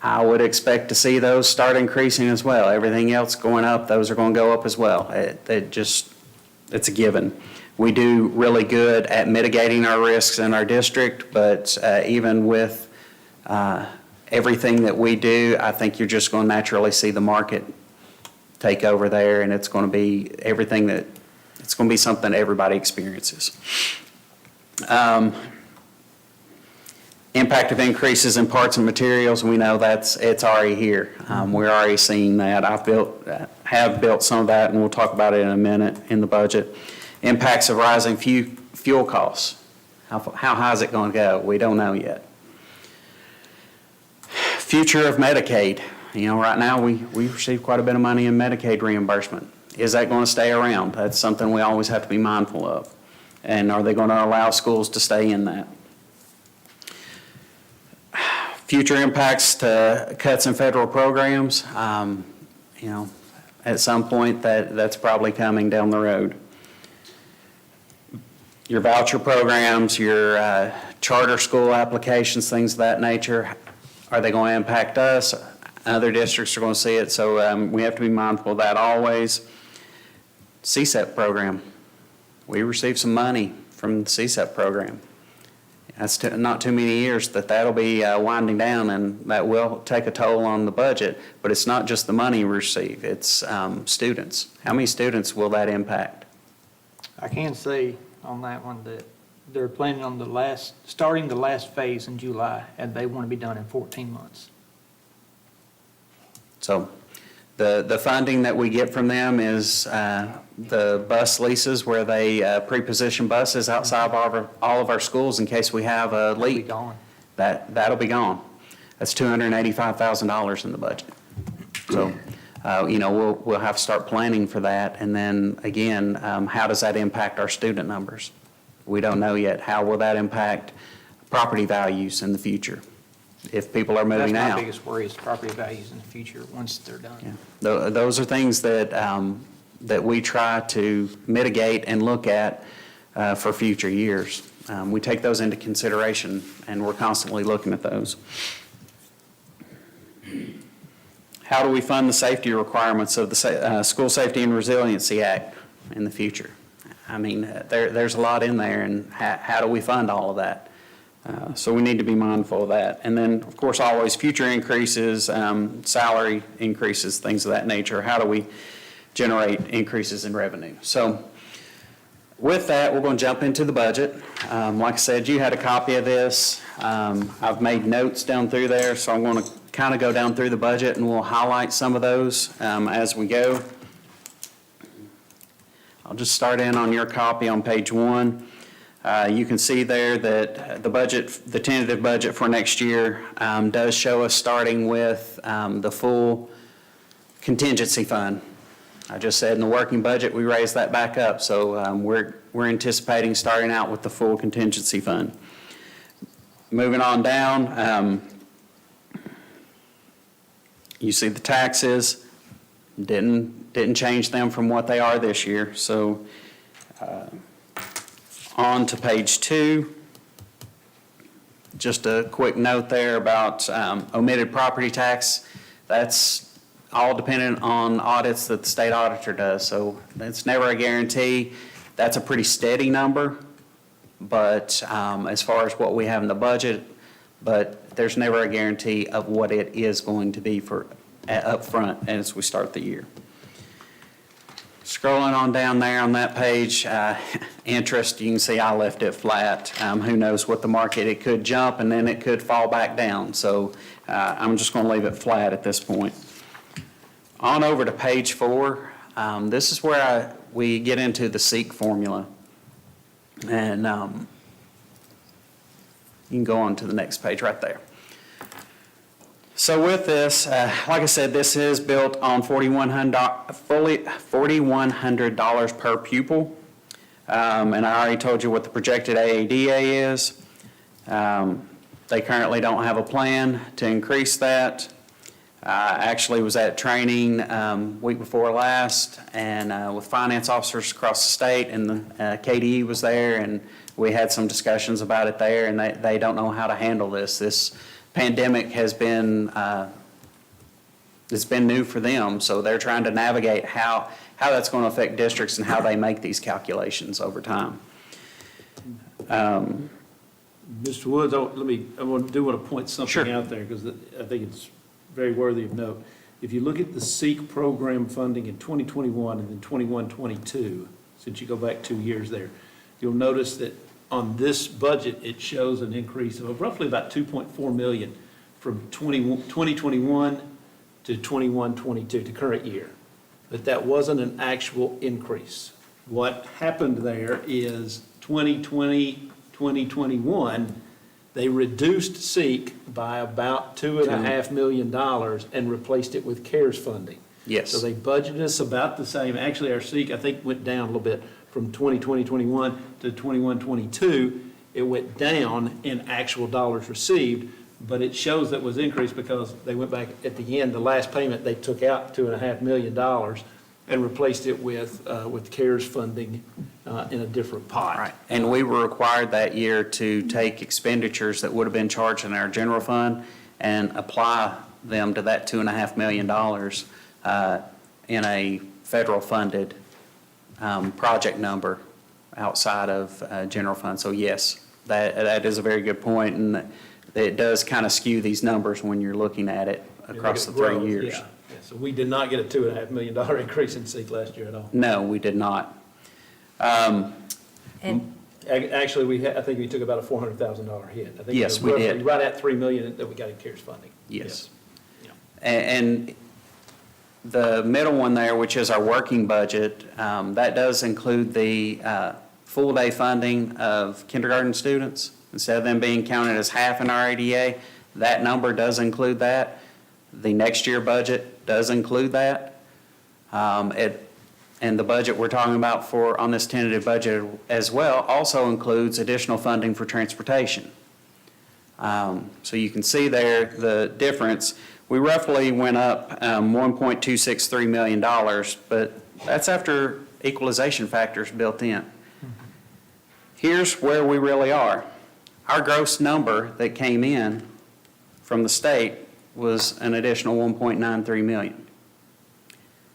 I would expect to see those start increasing as well. Everything else going up, those are going to go up as well. It's a given. We do really good at mitigating our risks in our district, but even with everything that we do, I think you're just going to naturally see the market take over there, and it's going to be it's going to be something everybody experiences. Impact of increases in parts and materials, we know it's already here. We're already seeing that. Have built some of that, and we'll talk about it in a minute in the budget. Impacts of rising fuel costs. How high is it going to go? We don't know yet. Future of Medicaid. Right now we receive quite a bit of money in Medicaid reimbursement. Is that going to stay around? That's something we always have to be mindful of. And are they going to allow schools to stay in that? Future impacts to cuts in federal programs. At some point that's probably coming down the road. Your voucher programs, your charter school applications, things of that nature, are they going to impact us? Other districts are going to see it, so we have to be mindful of that always. CSEP program. We received some money from the CSEP program. That's not too many years that'll be winding down, and that will take a toll on the budget. But it's not just the money we receive, it's students. How many students will that impact? I can say on that one that they're planning on starting the last phase in July, and they want to be done in 14 months. So the funding that we get from them is the bus leases where they pre-position buses outside of all of our schools in case we have a leak. That'll be gone. That'll be gone. That's $285,000 in the budget. So, we'll have to start planning for that. And then again, how does that impact our student numbers? We don't know yet. How will that impact property values in the future if people are moving out? That's my biggest worry is property values in the future once they're done. Yeah. Those are things that we try to mitigate and look at for future years. We take those into consideration, and we're constantly looking at those. How do we fund the safety requirements of the School Safety and Resiliency Act in the future? I mean, there's a lot in there, and how do we fund all of that? So we need to be mindful of that. And then, of course, always future increases, salary increases, things of that nature. How do we generate increases in revenue? So with that, we're going to jump into the budget. Like I said, you had a copy of this. I've made notes down through there, so I'm going to kind of go down through the budget, and we'll highlight some of those as we go. I'll just start in on your copy on page 1. You can see there that the tentative budget for next year does show us starting with the full contingency fund. I just said in the working budget we raised that back up, so we're anticipating starting out with the full contingency fund. Moving on down, you see the taxes didn't change them from what they are this year. So on to page 2. Just a quick note there about omitted property tax. That's all dependent on audits that the state auditor does. So it's never a guarantee. That's a pretty steady number, but as far as what we have in the budget, but there's never a guarantee of what it is going to be for up front as we start the year. Scrolling on down there on that page, interest, you can see I left it flat. Who knows what the market, it could jump and then it could fall back down. So I'm just going to leave it flat at this point. On over to page 4. This is where we get into the SEEK formula. And you can go on to the next page right there. So with this, like I said, this is built on $4,100 per pupil. And I already told you what the projected AADA is. They currently don't have a plan to increase that. Actually was at training week before last and with finance officers across the state, and the KDE was there, and we had some discussions about it there, and they don't know how to handle this. pandemic has been, it's been new for them, so they're trying to navigate how that's going to affect districts and how they make these calculations over time. Mr. Woods, I want to point something Sure. out there, because I think it's very worthy of note. If you look at the SEEK program funding in 2021 and then 21-22, since you go back 2 years there, you'll notice that on this budget, it shows an increase of roughly about 2.4 million from 2021 to 21-22, to current year. But that wasn't an actual increase. What happened there is 2020, 2021, they reduced SEEK by about $2.5 million and replaced it with CARES funding. Yes. So they budgeted us about the same. Actually, our SEEK, I think, went down a little bit from 2020, 21 to 21, 22. It went down in actual dollars received, but it shows that was increased because they went back at the end, the last payment, they took out $2.5 million and replaced it with CARES funding in a different pot. Right. And we were required that year to take expenditures that would have been charged in our general fund and apply them to that $2.5 million in a federal funded project number outside of general fund. So yes, that is a very good point, and it does kind of skew these numbers when you're looking at it across the 3 years. Yeah. So we did not get a $2.5 million increase in SEEK last year at all. No, we did not. And Actually, I think we took about a $400,000 hit. I think Yes, it was we did. roughly right at $3 million that we got in CARES funding. Yes. Yeah. And the middle one there, which is our working budget, that does include the full day funding of kindergarten students. Instead of them being counted as half in our ADA, that number does include that. The next year budget does include that. And the budget we're talking about on this tentative budget as well also includes additional funding for transportation. So you can see there the difference. We roughly went up $1.263 million, but that's after equalization factors built in. Here's where we really are. Our gross number that came in from the state was an additional $1.93 million.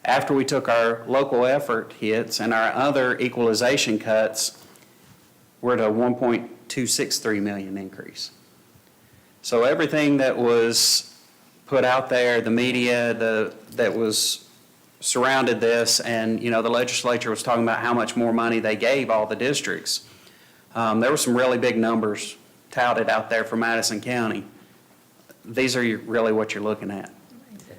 After we took our local effort hits and our other equalization cuts, we're at a $1.263 million increase. So everything that was put out there, the media, that was surrounded this, and the legislature was talking about how much more money they gave all the districts. There were some really big numbers touted out there for Madison County. These are really what you're looking at.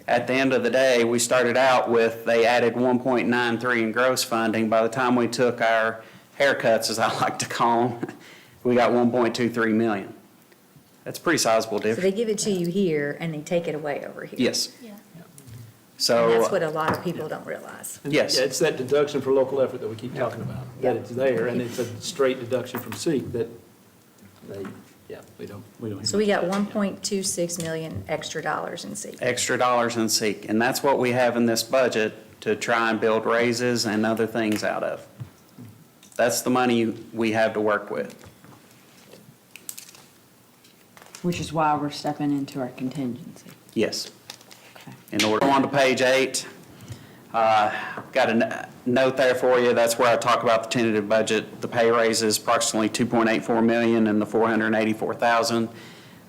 At the end of the day, we started out with, they added 1.93 in gross funding. By the time we took our haircuts, as I like to call them, we got 1.23 million. That's a pretty sizable so they difference. give it to you here and they take it away over here. Yes. Yeah. So. And that's what a lot of people don't realize. Yes. Yeah, it's that deduction for local effort that we keep talking about, that it's there, and it's a straight deduction from SEEK that we don't. So we got 1.26 million extra dollars in SEEK. Extra dollars in SEEK, and that's what we have in this budget to try and build raises and other things out of. That's the money we have to work with. Which is why we're stepping into our contingency. Yes. Okay. In order, on to page 8, got a note there for you. That's where I talk about the tentative budget. The pay raises approximately $2.84 million and the $484,000.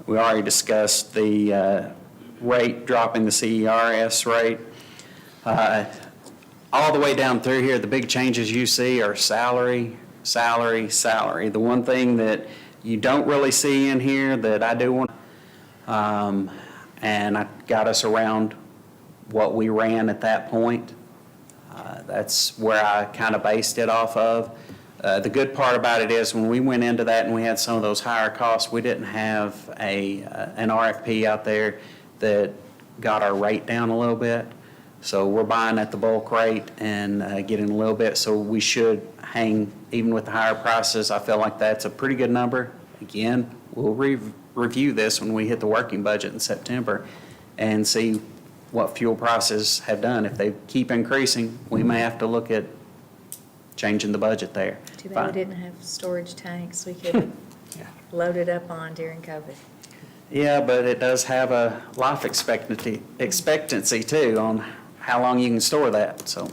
We already discussed the rate, dropping the CERS rate. All the way down through here, the big changes you see are salary, salary, salary. The one thing that you don't really see in here that I do want, and I got us around what we ran at that point. That's where I kind of based it off of. The good part about it is when we went into that and we had some of those higher costs, we didn't have an RFP out there that got our rate down a little bit. So we're buying at the bulk rate and getting a little bit, so we should hang, even with the higher prices. I feel like that's a pretty good number. Again, we'll review this when we hit the working budget in September and see what fuel prices have done. If they keep increasing, we may have to look at changing the budget there. Too bad we didn't have storage tanks we could load it up on during COVID. Yeah, but it does have a life expectancy too on how long you can store that, so.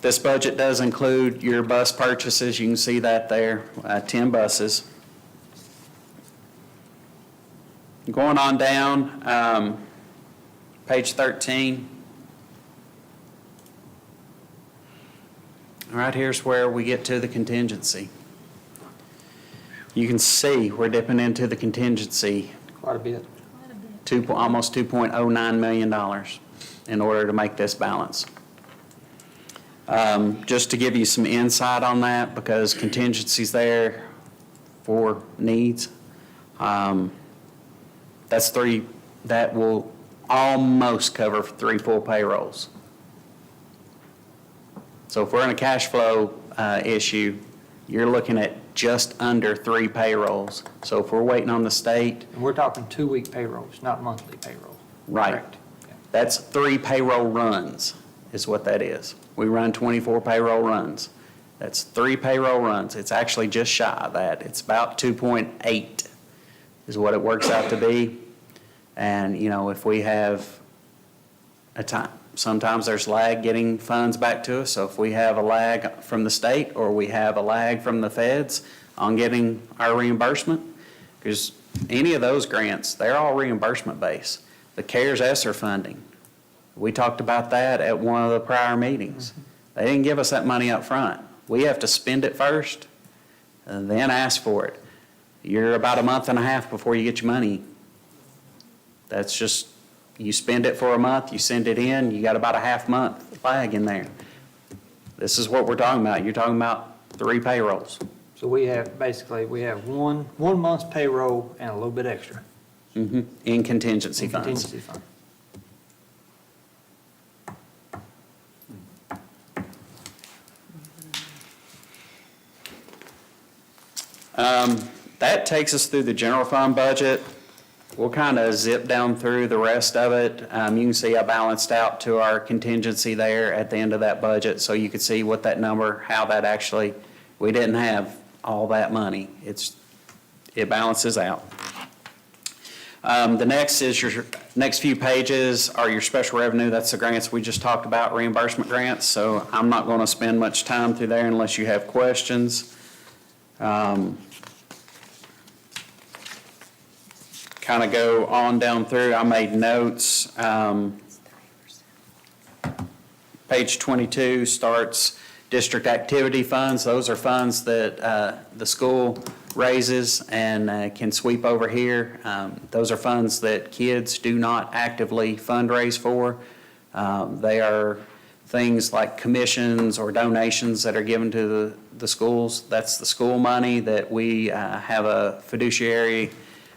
This budget does include your bus purchases. You can see that there, 10 buses. Going on down, page 13. Right here's where we get to the contingency. You can see we're dipping into the contingency, Quite a bit. almost $2.09 million in order to make this balance. Just to give you some insight on that, because contingency's there for needs. That will almost cover 3 full payrolls. So if we're in a cash flow issue, you're looking at just under 3 payrolls. So if we're waiting on the state. And we're talking 2-week payrolls, not monthly payroll. Right. Correct. Yeah. That's 3 payroll runs is what that is. We run 24 payroll runs. That's 3 payroll runs. It's actually just shy of that. It's about 2.8 is what it works out to be. And, you know, if we have a time, sometimes there's lag getting funds back to us. So if we have a lag from the state or we have a lag from the feds on getting our reimbursement, because any of those grants, they're all reimbursement based. The CARES ESSER funding, we talked about that at one of the prior meetings. They didn't give us that money up front. We have to spend it first and then ask for it. You're about a month and a half before you get your money. That's just, you spend it for a month, you send it in, you got about a half month lag in there. This is what we're talking about. You're talking about 3 payrolls. So we have one month's payroll and a little bit extra. In contingency in funds. Contingency fund. That takes us through the general fund budget. We'll kind of zip down through the rest of it. You can see I balanced out to our contingency there at the end of that budget, so you could see what that number, how that actually, we didn't have all that money. It balances out. The next is your next few pages are your special revenue. That's the grants we just talked about, reimbursement grants. So I'm not going to spend much time through there unless you have questions. Kind of go on down through. I made notes. Page 22 starts district activity funds. Those are funds that the school raises and can sweep over here. Those are funds that kids do not actively fundraise for. They are things like commissions or donations that are given to the schools. That's the school money that we have a fiduciary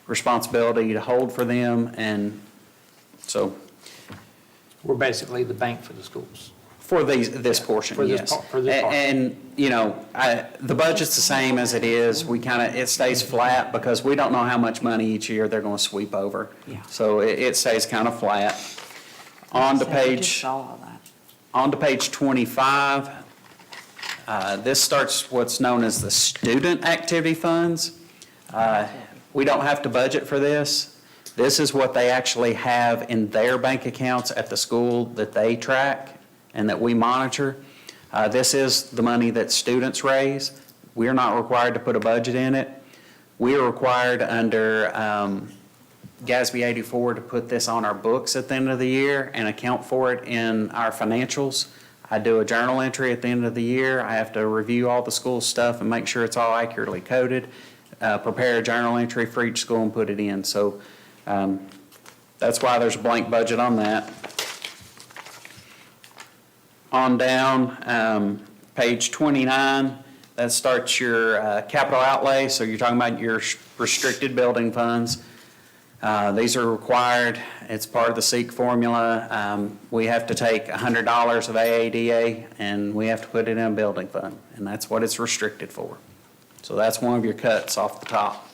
responsibility to hold for them, and so. We're basically the bank for the schools. For this portion, For this yes. part- for this part. And, you know, the budget's the same as it is. It stays flat because we don't know how much money each year they're going to sweep over. Yeah. So it stays kind of flat. On to So I just page, saw all that. on to page 25. This starts what's known as the student activity funds. We don't have to budget for this. This is what they actually have in their bank accounts at the school that they track and that we monitor. This is the money that students raise. We're not required to put a budget in it. We are required under GASB 84 to put this on our books at the end of the year and account for it in our financials. I do a journal entry at the end of the year. I have to review all the school stuff and make sure it's all accurately coded, prepare a journal entry for each school and put it in. So that's why there's a blank budget on that. On down, page 29, that starts your capital outlay. So you're talking about your restricted building funds. These are required. It's part of the SEEK formula. We have to take $100 of AADA and we have to put it in a building fund, and that's what it's restricted for. So that's one of your cuts off the top.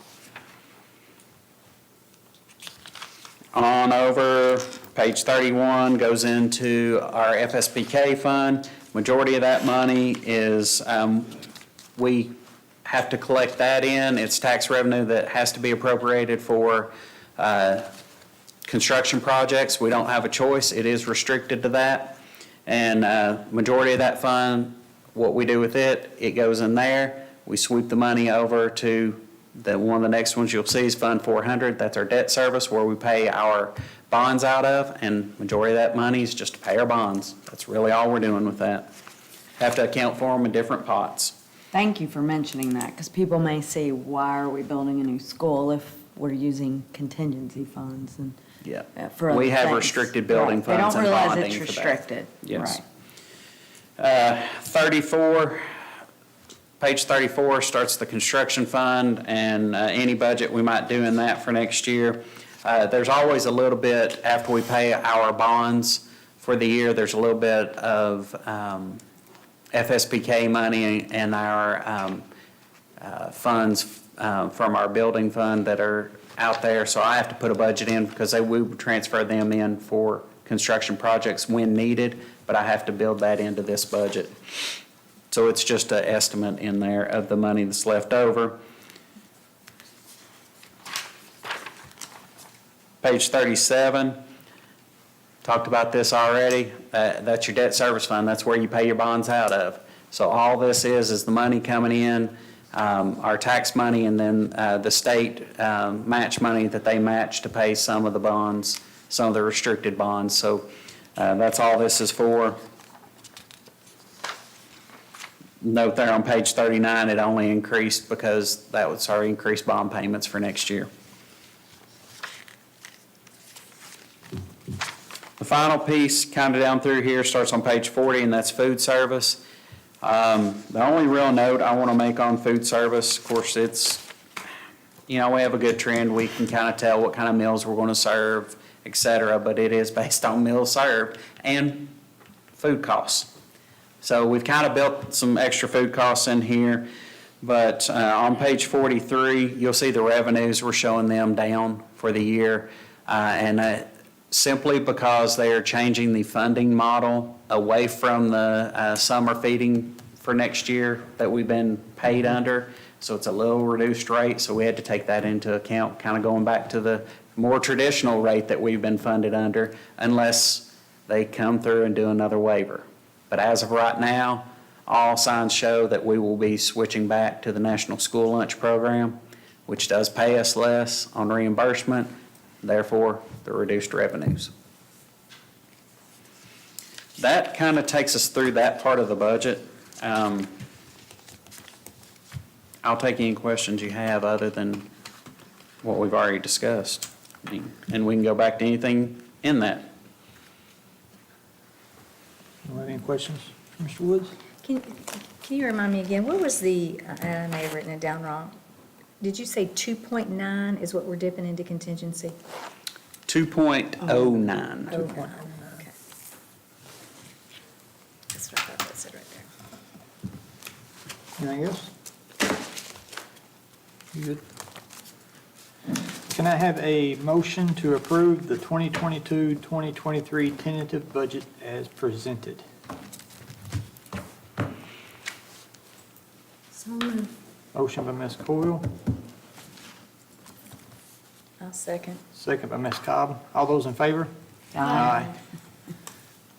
On over, page 31 goes into our FSBK fund. Majority of that money is we have to collect that in. It's tax revenue that has to be appropriated for construction projects. We don't have a choice. It is restricted to that. And majority of that fund, what we do with it, it goes in there. We sweep the money over to one of the next ones you'll see is Fund 400. That's our debt service where we pay our bonds out of, and majority of that money is just to pay our bonds. That's really all we're doing with that. Have to account for them in different pots. Thank you for mentioning that, because people may say, why are we building a new school if we're using contingency funds and Yeah. for other We have things? restricted building Right. funds and They don't bonding realize it's for that. restricted. Yes. Right. 34, page 34 starts the construction fund and any budget we might do in that for next year. There's always a little bit, after we pay our bonds for the year, there's a little bit of FSPK money and our funds from our building fund that are out there. So I have to put a budget in because we would transfer them in for construction projects when needed, but I have to build that into this budget. So it's just an estimate in there of the money that's left over. Page 37, talked about this already. That's your debt service fund. That's where you pay your bonds out of. So all this is the money coming in, our tax money, and then the state match money that they match to pay some of the bonds, some of the restricted bonds. So that's all this is for. Note there on page 39, it only increased because that was our increased bond payments for next year. The final piece, kind of down through here, starts on page 40, and that's food service. The only real note I want to make on food service, of course, it's, we have a good trend. We can kind of tell what kind of meals we're going to serve, et cetera, but it is based on meals served and food costs. So we've kind of built some extra food costs in here, but on page 43, you'll see the revenues, we're showing them down for the year, and simply because they are changing the funding model away from the summer feeding for next year that we've been paid under. So it's a little reduced rate, so we had to take that into account, kind of going back to the more traditional rate that we've been funded under, unless they come through and do another waiver. But as of right now, all signs show that we will be switching back to the National School Lunch Program, which does pay us less on reimbursement, therefore the reduced revenues. That kind of takes us through that part of the budget. I'll take any questions you have other than what we've already discussed. And we can go back to anything in that. Do you have any questions for Mr. Woods? Can you remind me again, what was the, I may have written it down wrong. Did you say 2.9 is what we're dipping into contingency? 2.09. Oh, 9, okay. That's what I thought that said right there. Anything else? You good? Can I have a motion to approve the 2022-2023 tentative budget as presented? So moved. Motion by Ms. Coyle, I'll second. second by Ms. Cobb. All those in favor? Aye.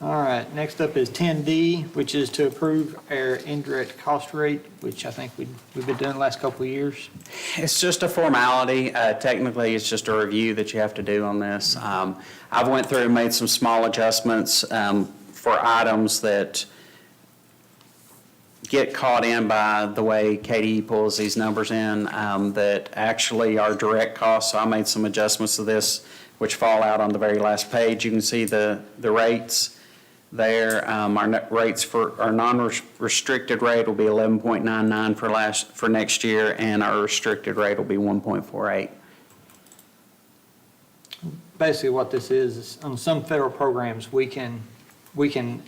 All right, next up is 10D, which is to approve our indirect cost rate, which I think we've been doing the last couple of years. It's just a formality. Technically, it's just a review that you have to do on this. I've went through and made some small adjustments for items that get caught in by the way KDE pulls these numbers in that actually are direct costs. So I made some adjustments to this, which fall out on the very last page. You can see the rates there. Our net rates for our non-restricted rate will be 11.99 for next year, and our restricted rate will be 1.48. Basically, what this is on some federal programs, we can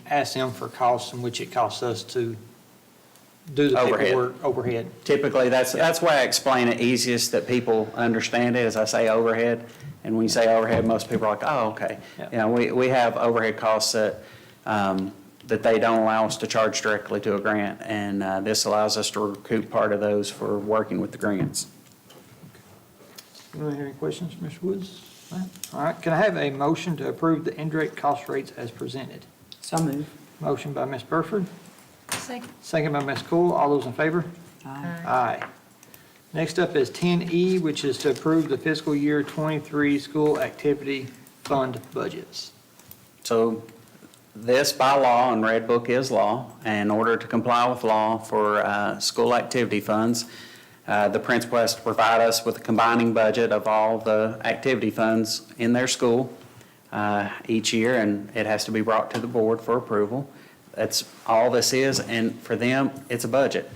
ask them for costs in which it costs us to do the Overhead. paperwork, overhead. Typically, that's why I explain it easiest that people understand it, as I say overhead. And when you say overhead, most people are like, oh, okay. Yeah. We have overhead costs that that they don't allow us to charge directly to a grant, and this allows us to recoup part of those for working with the grants. Anyone have any questions, Mr. Woods? All right, can I have a motion to approve the indirect cost rates as presented? So move. Motion by Ms. Burford, Second. second by Ms. Cool. All those in favor? Aye. Next up is 10E, which is to approve the fiscal year 23 school activity fund budgets. So this by law, and Red Book is law, in order to comply with law for school activity funds, the principal has to provide us with a combining budget of all the activity funds in their school each year, and it has to be brought to the board for approval. That's all this is, and for them, it's a budget.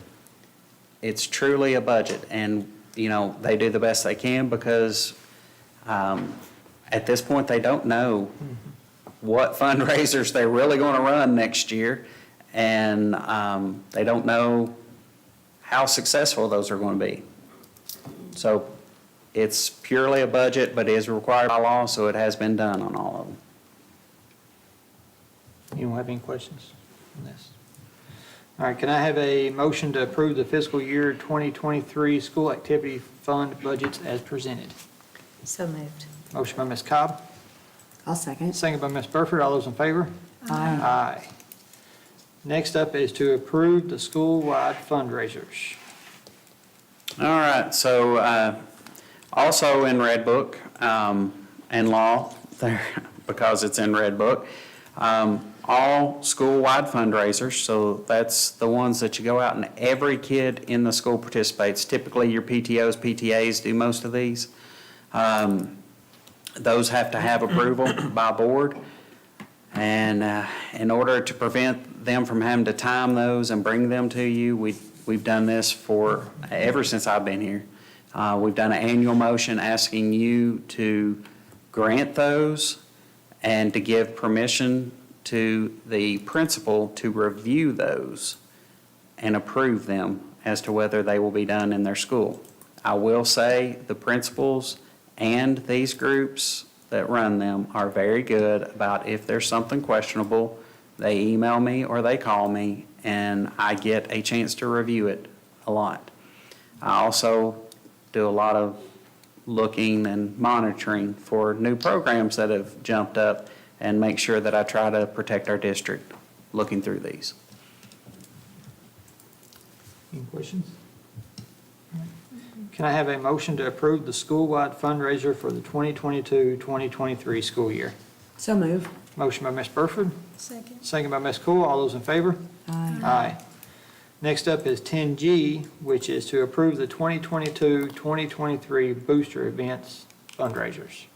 It's truly a budget, and, you know, they do the best they can because at this point, they don't know what fundraisers they're really going to run next year, and they don't know how successful those are going to be. So it's purely a budget, but it is required by law, so it has been done on all of them. You don't have any questions on this? All right, can I have a motion to approve the fiscal year 2023 school activity fund budgets as presented? So moved. Motion by Ms. Cobb, I'll second. second by Ms. Burford. All those in favor? Aye. Aye. Next up is to approve the school-wide fundraisers. All right, so also in Red Book and law, there, because it's in Red Book, all school-wide fundraisers, so that's the ones that you go out and every kid in the school participates. Typically, your PTOs, PTAs do most of these. Those have to have approval by board. And in order to prevent them from having to time those and bring them to you, we've done this for, ever since I've been here. We've done an annual motion asking you to grant those and to give permission to the principal to review those and approve them as to whether they will be done in their school. I will say the principals and these groups that run them are very good about if there's something questionable, they email me or they call me, and I get a chance to review it a lot. I also do a lot of looking and monitoring for new programs that have jumped up and make sure that I try to protect our district looking through these. Any questions? Can I have a motion to approve the school-wide fundraiser for the 2022-2023 school year? So move. Motion by Ms. Burford, Second. second by Ms. Cool. All those in favor? Aye. Aye. Next up is 10G, which is to approve the 2022-2023 booster events fundraisers.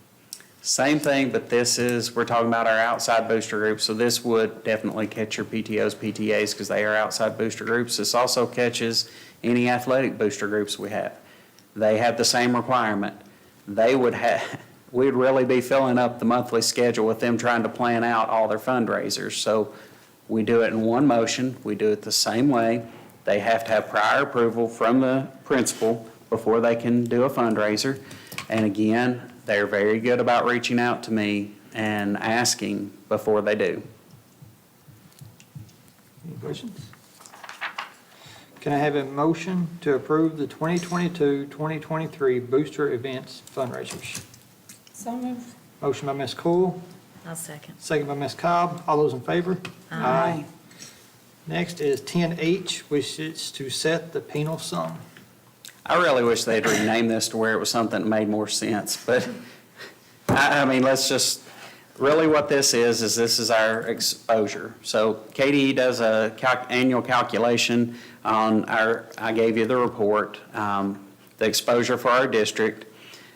Same thing, but this is, we're talking about our outside booster groups, so this would definitely catch your PTOs, PTAs, because they are outside booster groups. This also catches any athletic booster groups we have. They have the same requirement. They would have, we'd really be filling up the monthly schedule with them trying to plan out all their fundraisers. So we do it in one motion. We do it the same way. They have to have prior approval from the principal before they can do a fundraiser. And again, they're very good about reaching out to me and asking before they do. Any questions? Can I have a motion to approve the 2022-2023 booster events fundraisers? So moved. Motion by Ms. Cool, I'll second. second by Ms. Cobb. All those in favor? Aye. Next is 10H, which is to set the penal sum. I really wish they'd rename this to where it was something that made more sense, but I mean, let's just, really what this is this is our exposure. So KDE does a annual calculation on I gave you the report, the exposure for our district,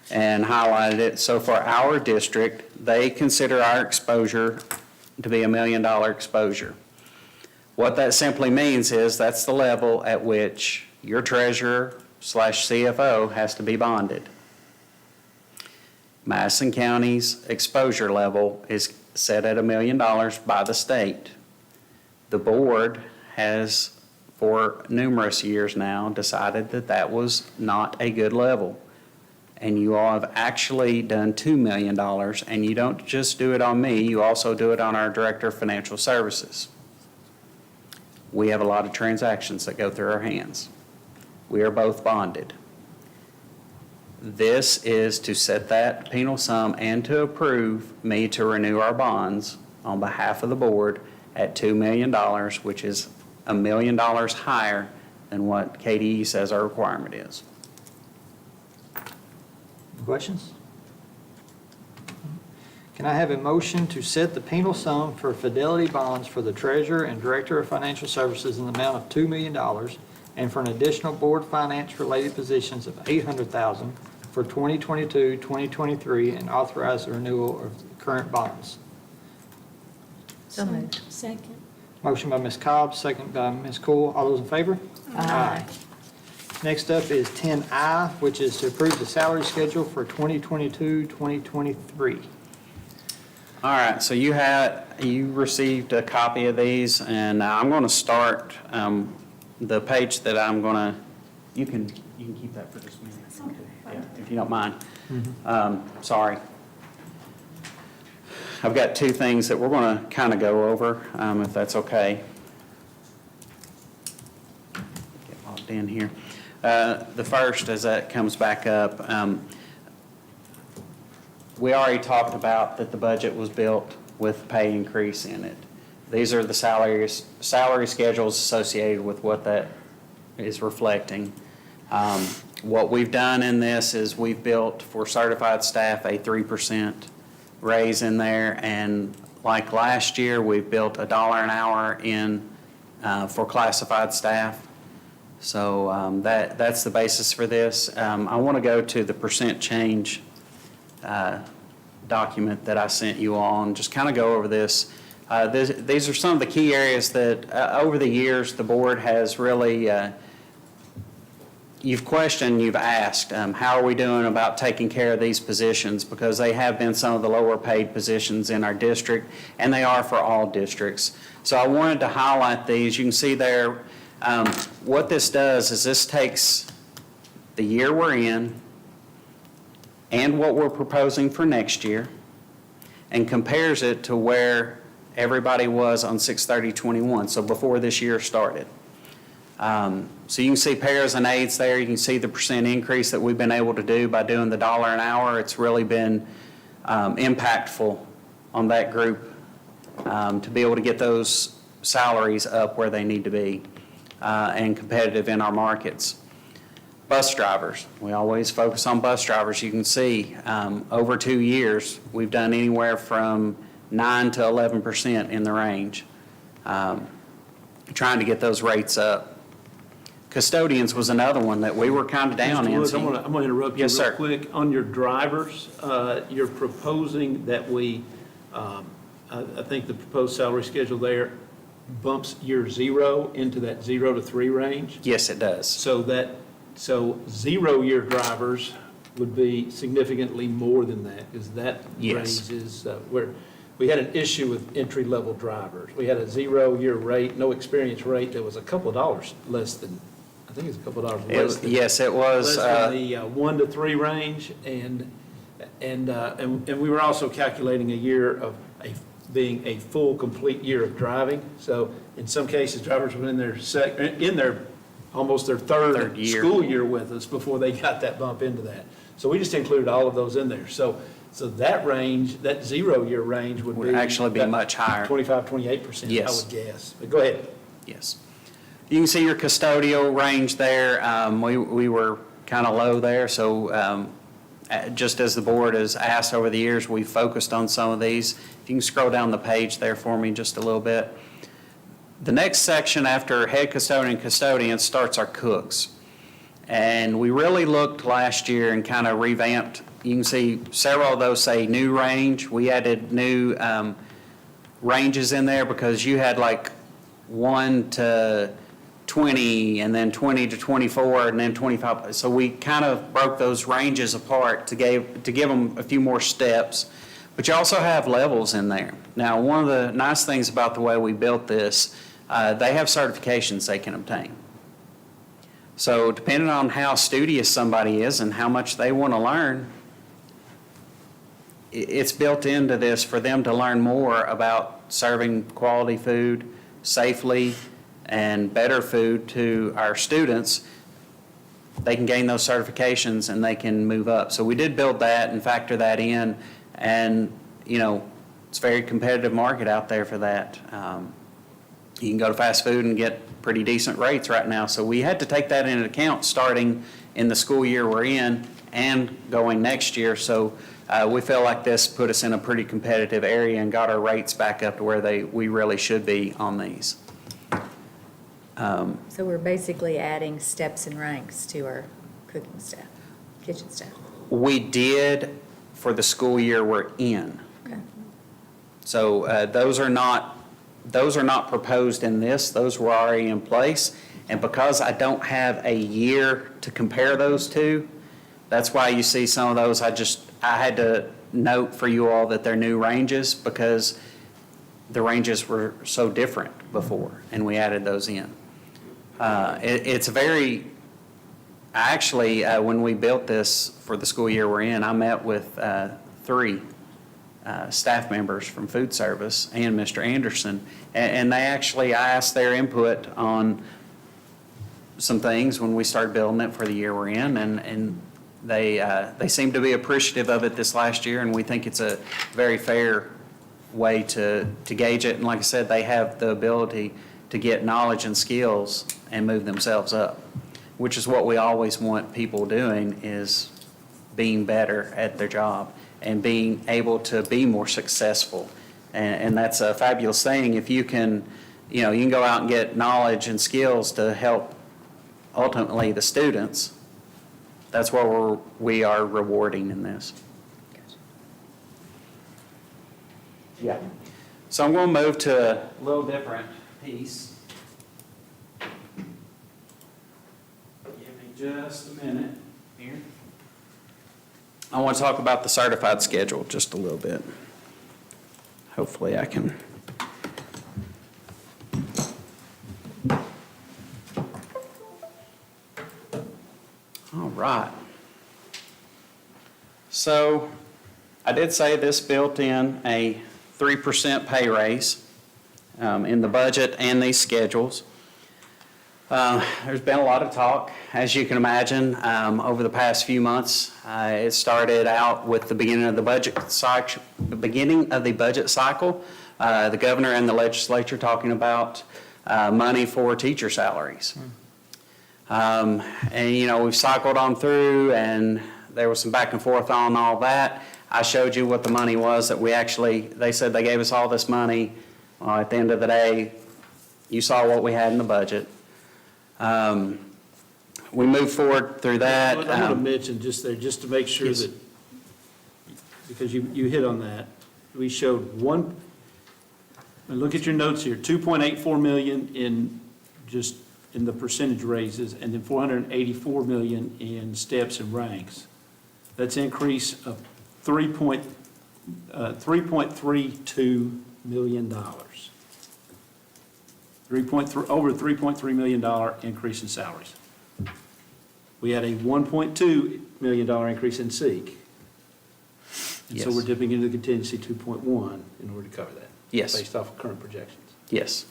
and highlighted it. So for our district, they consider our exposure to be $1 million exposure. What that simply means is that's the level at which your treasurer/CFO has to be bonded. Madison County's exposure level is set at $1 million by the state. The board has, for numerous years now, decided that that was not a good level. And you all have actually done $2 million, and you don't just do it on me, you also do it on our Director of Financial Services. We have a lot of transactions that go through our hands. We are both bonded. This is to set that penal sum and to approve me to renew our bonds on behalf of the board at $2 million, which is $1 million higher than what KDE says our requirement is. Questions? Can I have a motion to set the penal sum for fidelity bonds for the treasurer and director of financial services in the amount of $2 million and for an additional board finance-related positions of $800,000 for 2022, 2023, and authorize the renewal of the current bonds? So moved. Second. Motion by Ms. Cobb, second by Ms. Cool. All those in favor? Aye. Next up is 10I, which is to approve the salary schedule for 2022, 2023. All right, so you received a copy of these, and I'm going to start the page that I'm going to, you can keep that for just a minute. Yeah, if you don't mind. Sorry. I've got two things that we're going to kind of go over, if that's okay. Get logged in here. The first, as that comes back up, we already talked about that the budget was built with pay increase in it. These are the salary schedules associated with what that is reflecting. What we've done in this is we've built for certified staff a 3% raise in there, and like last year, we've built $1 an hour in for classified staff. So that's the basis for this. I want to go to the percent change document that I sent you all and just kind of go over this. These are some of the key areas that over the years the board has really, you've questioned, you've asked, how are we doing about taking care of these positions, because they have been some of the lower paid positions in our district, and they are for all districts. So I wanted to highlight these. You can see there, what this does is this takes the year we're in and what we're proposing for next year and compares it to where everybody was on 6/30/21, so before this year started. So you can see pairs and aides there. You can see the percent increase that we've been able to do by doing the $1 an hour. It's really been impactful on that group to be able to get those salaries up where they need to be and competitive in our markets. Bus drivers, we always focus on bus drivers. You can see over 2 years, we've done anywhere from 9 to 11% in the range, trying to get those rates up. Custodians was another one that we were kind of down in. Mr. Woods, I'm going to interrupt you Yes, real sir. quick. On your drivers, you're proposing that we, I think the proposed salary schedule there bumps year 0 into that 0 to 3 range. Yes, it does. So 0-year drivers would be significantly more than that, because that Yes. range is where we had an issue with entry-level drivers. We had a 0-year rate, no experience rate that was a couple of dollars less than, I think it's a couple of dollars less than. Yes, it was. Less than the 1 to 3 range, and we were also calculating a year of being a full, complete year of driving. So in some cases, drivers were in their almost their third year. school year with us before they got that bump into that. So we just included all of those in there. So that range, that 0-year range would Would actually be much higher. 25, 28%, I Yes. would guess. But go ahead. Yes. You can see your custodial range there. We were kind of low there, so just as the board has asked over the years, we focused on some of these. If you can scroll down the page there for me just a little bit. The next section after head custodian and custodian starts our cooks. And we really looked last year and kind of revamped. You can see several of those say new range. We added new ranges in there because you had like 1 to 20 and then 20 to 24 and then 25. So we kind of broke those ranges apart to give them a few more steps. But you also have levels in there. Now, one of the nice things about the way we built this, they have certifications they can obtain. So depending on how studious somebody is and how much they want to learn, it's built into this for them to learn more about serving quality food safely and better food to our students, they can gain those certifications and they can move up. So we did build that and factor that in, and, it's a very competitive market out there for that. You can go to fast food and get pretty decent rates right now. So we had to take that into account starting in the school year we're in and going next year. So we feel like this put us in a pretty competitive area and got our rates back up to where we really should be on these. So we're basically adding steps and ranks to our cooking staff, kitchen staff. We did for the school year we're in. Okay. So those are not proposed in this. Those were already in place. And because I don't have a year to compare those to, that's why you see some of those. I had to note for you all that they're new ranges because the ranges were so different before, and we added those in. When we built this for the school year we're in, I met with 3 staff members from food service and Mr. Anderson, and I asked their input on some things when we started building it for the year we're in, and they seem to be appreciative of it this last year, and we think it's a very fair way to gauge it. And like I said, they have the ability to get knowledge and skills and move themselves up, which is what we always want people doing, is being better at their job and being able to be more successful. And that's a fabulous thing. If you can, you can go out and get knowledge and skills to help ultimately the students. That's what we are rewarding in this. Yeah. So I'm going to move to a little different piece. Give me just a minute here. I want to talk about the certified schedule just a little bit. Hopefully I can. All right. So I did say this built in a 3% pay raise in the budget and these schedules. There's been a lot of talk, as you can imagine, over the past few months. It started out with the beginning of the budget cycle. The governor and the legislature talking about money for teacher salaries. And, we've cycled on through, and there was some back and forth on all that. I showed you what the money was that they said they gave us all this money. At the end of the day, you saw what we had in the budget. We moved forward through that. I want to mention just to make sure Yes. that, because you hit on that, we showed look at your notes here, 2.84 million in the percentage raises, and then 484 million in steps and ranks. That's an increase of $3.32 million. Over $3.3 million increase in salaries. We had a $1.2 million increase in SEEK. And so Yes. we're dipping into the contingency 2.1 in order to cover that. Yes. Based off of current projections. Yes.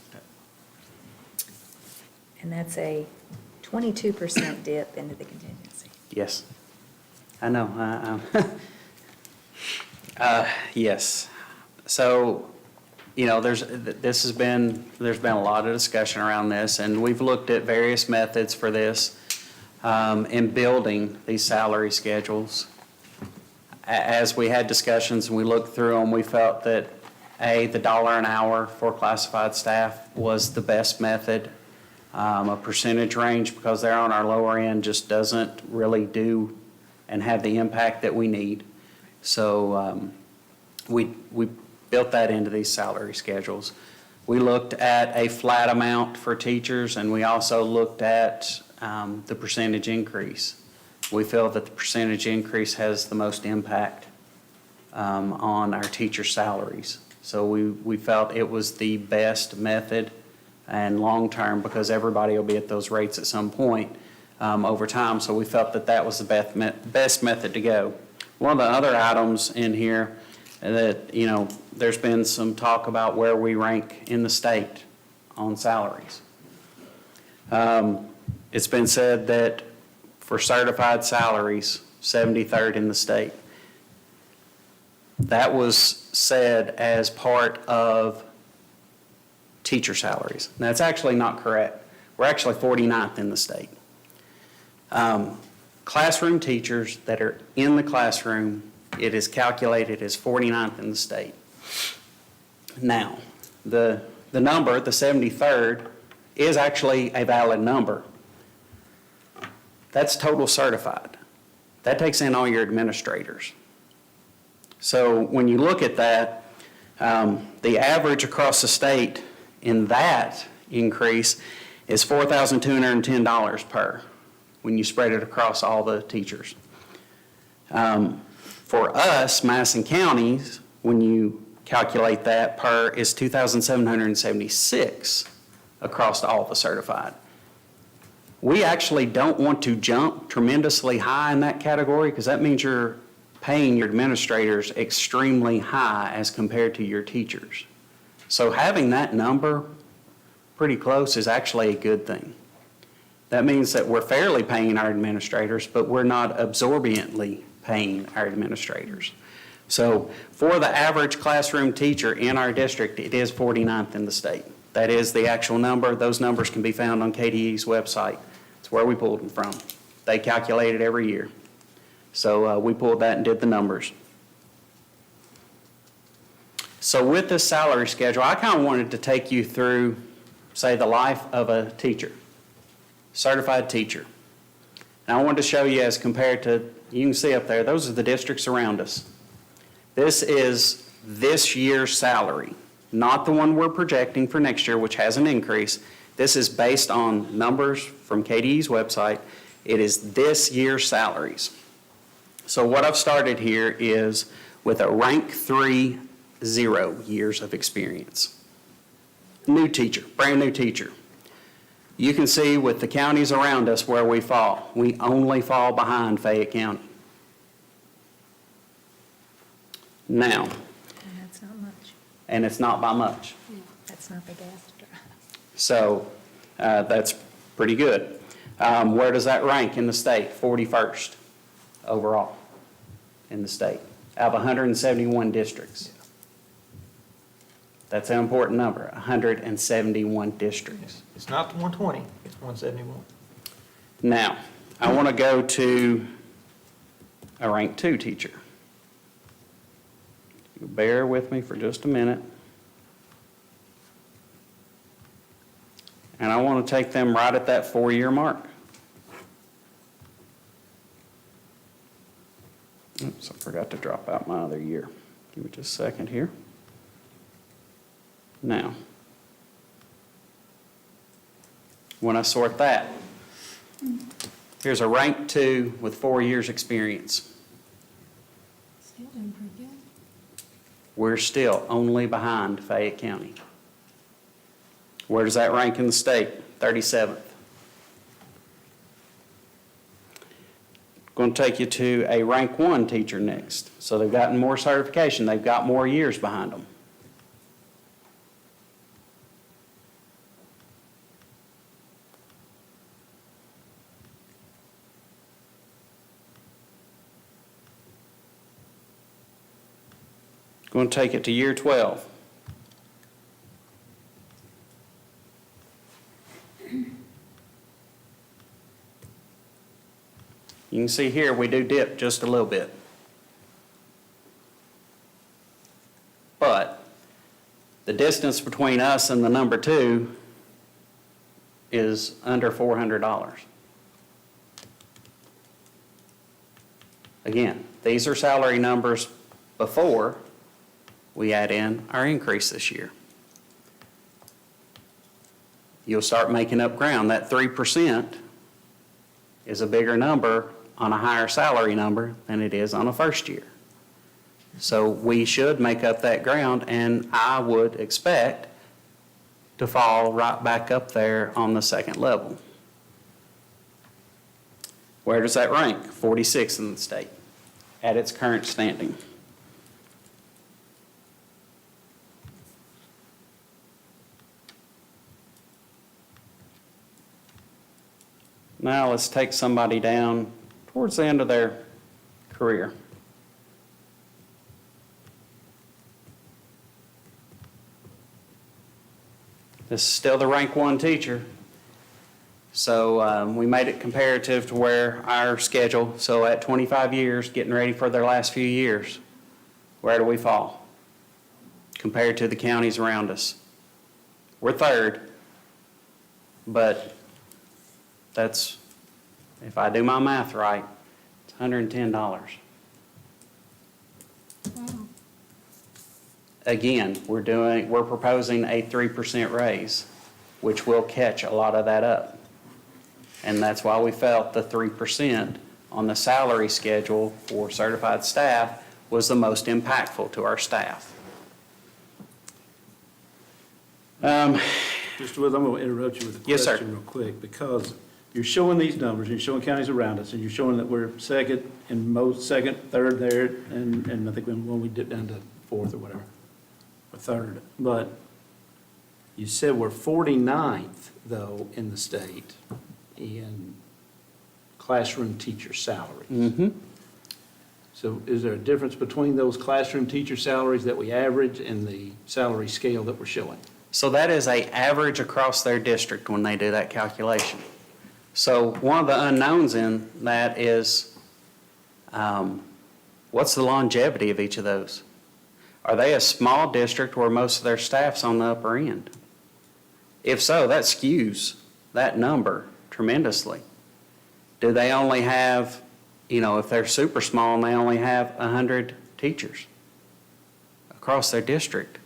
And that's a 22% dip into the contingency. Yes. I know. Yes. So, there's been a lot of discussion around this, and we've looked at various methods for this in building these salary schedules. As we had discussions and we looked through them, we felt that the $1 an hour for classified staff was the best method. A percentage range, because they're on our lower end, just doesn't really do and have the impact that we need. So we built that into these salary schedules. We looked at a flat amount for teachers, and we also looked at the percentage increase. We feel that the percentage increase has the most impact on our teacher salaries. So we felt it was the best method and long-term, because everybody will be at those rates at some point over time. So we felt that was the best method to go. One of the other items in here that, there's been some talk about where we rank in the state on salaries. It's been said that for certified salaries, 73rd in the state. That was said as part of teacher salaries. That's actually not correct. We're actually 49th in the state. Classroom teachers that are in the classroom, it is calculated as 49th in the state. Now, the number, the 73rd, is actually a valid number. That's total certified. That takes in all your administrators. So when you look at that, the average across the state in that increase is $4,210 per, when you spread it across all the teachers. For us, Madison counties, when you calculate that per, is $2,776 across all the certified. We actually don't want to jump tremendously high in that category because that means you're paying your administrators extremely high as compared to your teachers. So having that number pretty close is actually a good thing. That means that we're fairly paying our administrators, but we're not absorbently paying our administrators. So for the average classroom teacher in our district, it is 49th in the state. That is the actual number. Those numbers can be found on KDE's website. It's where we pulled them from. They calculate it every year. So we pulled that and did the numbers. So with this salary schedule, I kind of wanted to take you through, say, the life of a teacher, certified teacher. And I wanted to show you as compared to, you can see up there, those are the districts around us. This is this year's salary, not the one we're projecting for next year, which has an increase. This is based on numbers from KDE's website. It is this year's salaries. So what I've started here is with a rank 3, 0 years of experience. New teacher, brand new teacher. You can see with the counties around us where we fall. We only fall behind Fayette County. Now, And that's not much. and it's not by much. That's not the gas to drive. So that's pretty good. Where does that rank in the state? 41st overall in the state out of 171 districts. That's an important number, 171 districts. It's not the 120, it's 171. Now, I want to go to a rank 2 teacher. Bear with me for just a minute. And I want to take them right at that 4-year mark. Oops, I forgot to drop out my other year. Give me just a second here. Now, when I sort that, here's a rank 2 with 4 years experience. Still doing pretty good. We're still only behind Fayette County. Where does that rank in the state? 37th. Going to take you to a rank 1 teacher next. So they've gotten more certification. They've got more years behind them. Going to take it to year 12. You can see here we do dip just a little bit. But the distance between us and the number 2 is under $400. Again, these are salary numbers before we add in our increase this year. You'll start making up ground. That 3% is a bigger number on a higher salary number than it is on a first year. So we should make up that ground, and I would expect to fall right back up there on the second level. Where does that rank? 46th in the state at its current standing. Now let's take somebody down towards the end of their career. This is still the rank 1 teacher. So we made it comparative to where our schedule, so at 25 years, getting ready for their last few years, where do we fall compared to the counties around us? We're third, but that's, if I do my math right, it's $110. Again, we're proposing a 3% raise, which will catch a lot of that up. And that's why we felt the 3% on the salary schedule for certified staff was the most impactful to our staff. Mr. Woods, I'm going to interrupt you with a Yes, sir. question real quick, because you're showing these numbers, you're showing counties around us, and you're showing that we're second, third there, and I think when we dip down to fourth or whatever, or third. But you said we're 49th, though, in the state in classroom teacher salaries. Mm-hmm. So is there a difference between those classroom teacher salaries that we average and the salary scale that we're showing? So that is an average across their district when they do that calculation. So one of the unknowns in that is, what's the longevity of each of those? Are they a small district where most of their staff's on the upper end? If so, that skews that number tremendously. Do they only have, if they're super small and they only have 100 teachers across their district,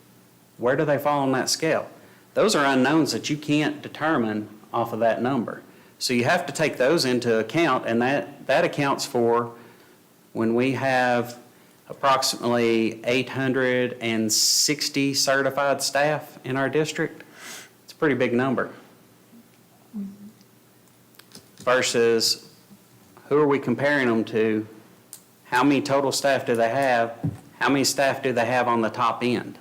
where do they fall on that scale? Those are unknowns that you can't determine off of that number. So you have to take those into account, and that accounts for when we have approximately 860 certified staff in our district. It's a pretty big number. Versus, who are we comparing them to? How many total staff do they have? How many staff do they have on the top end?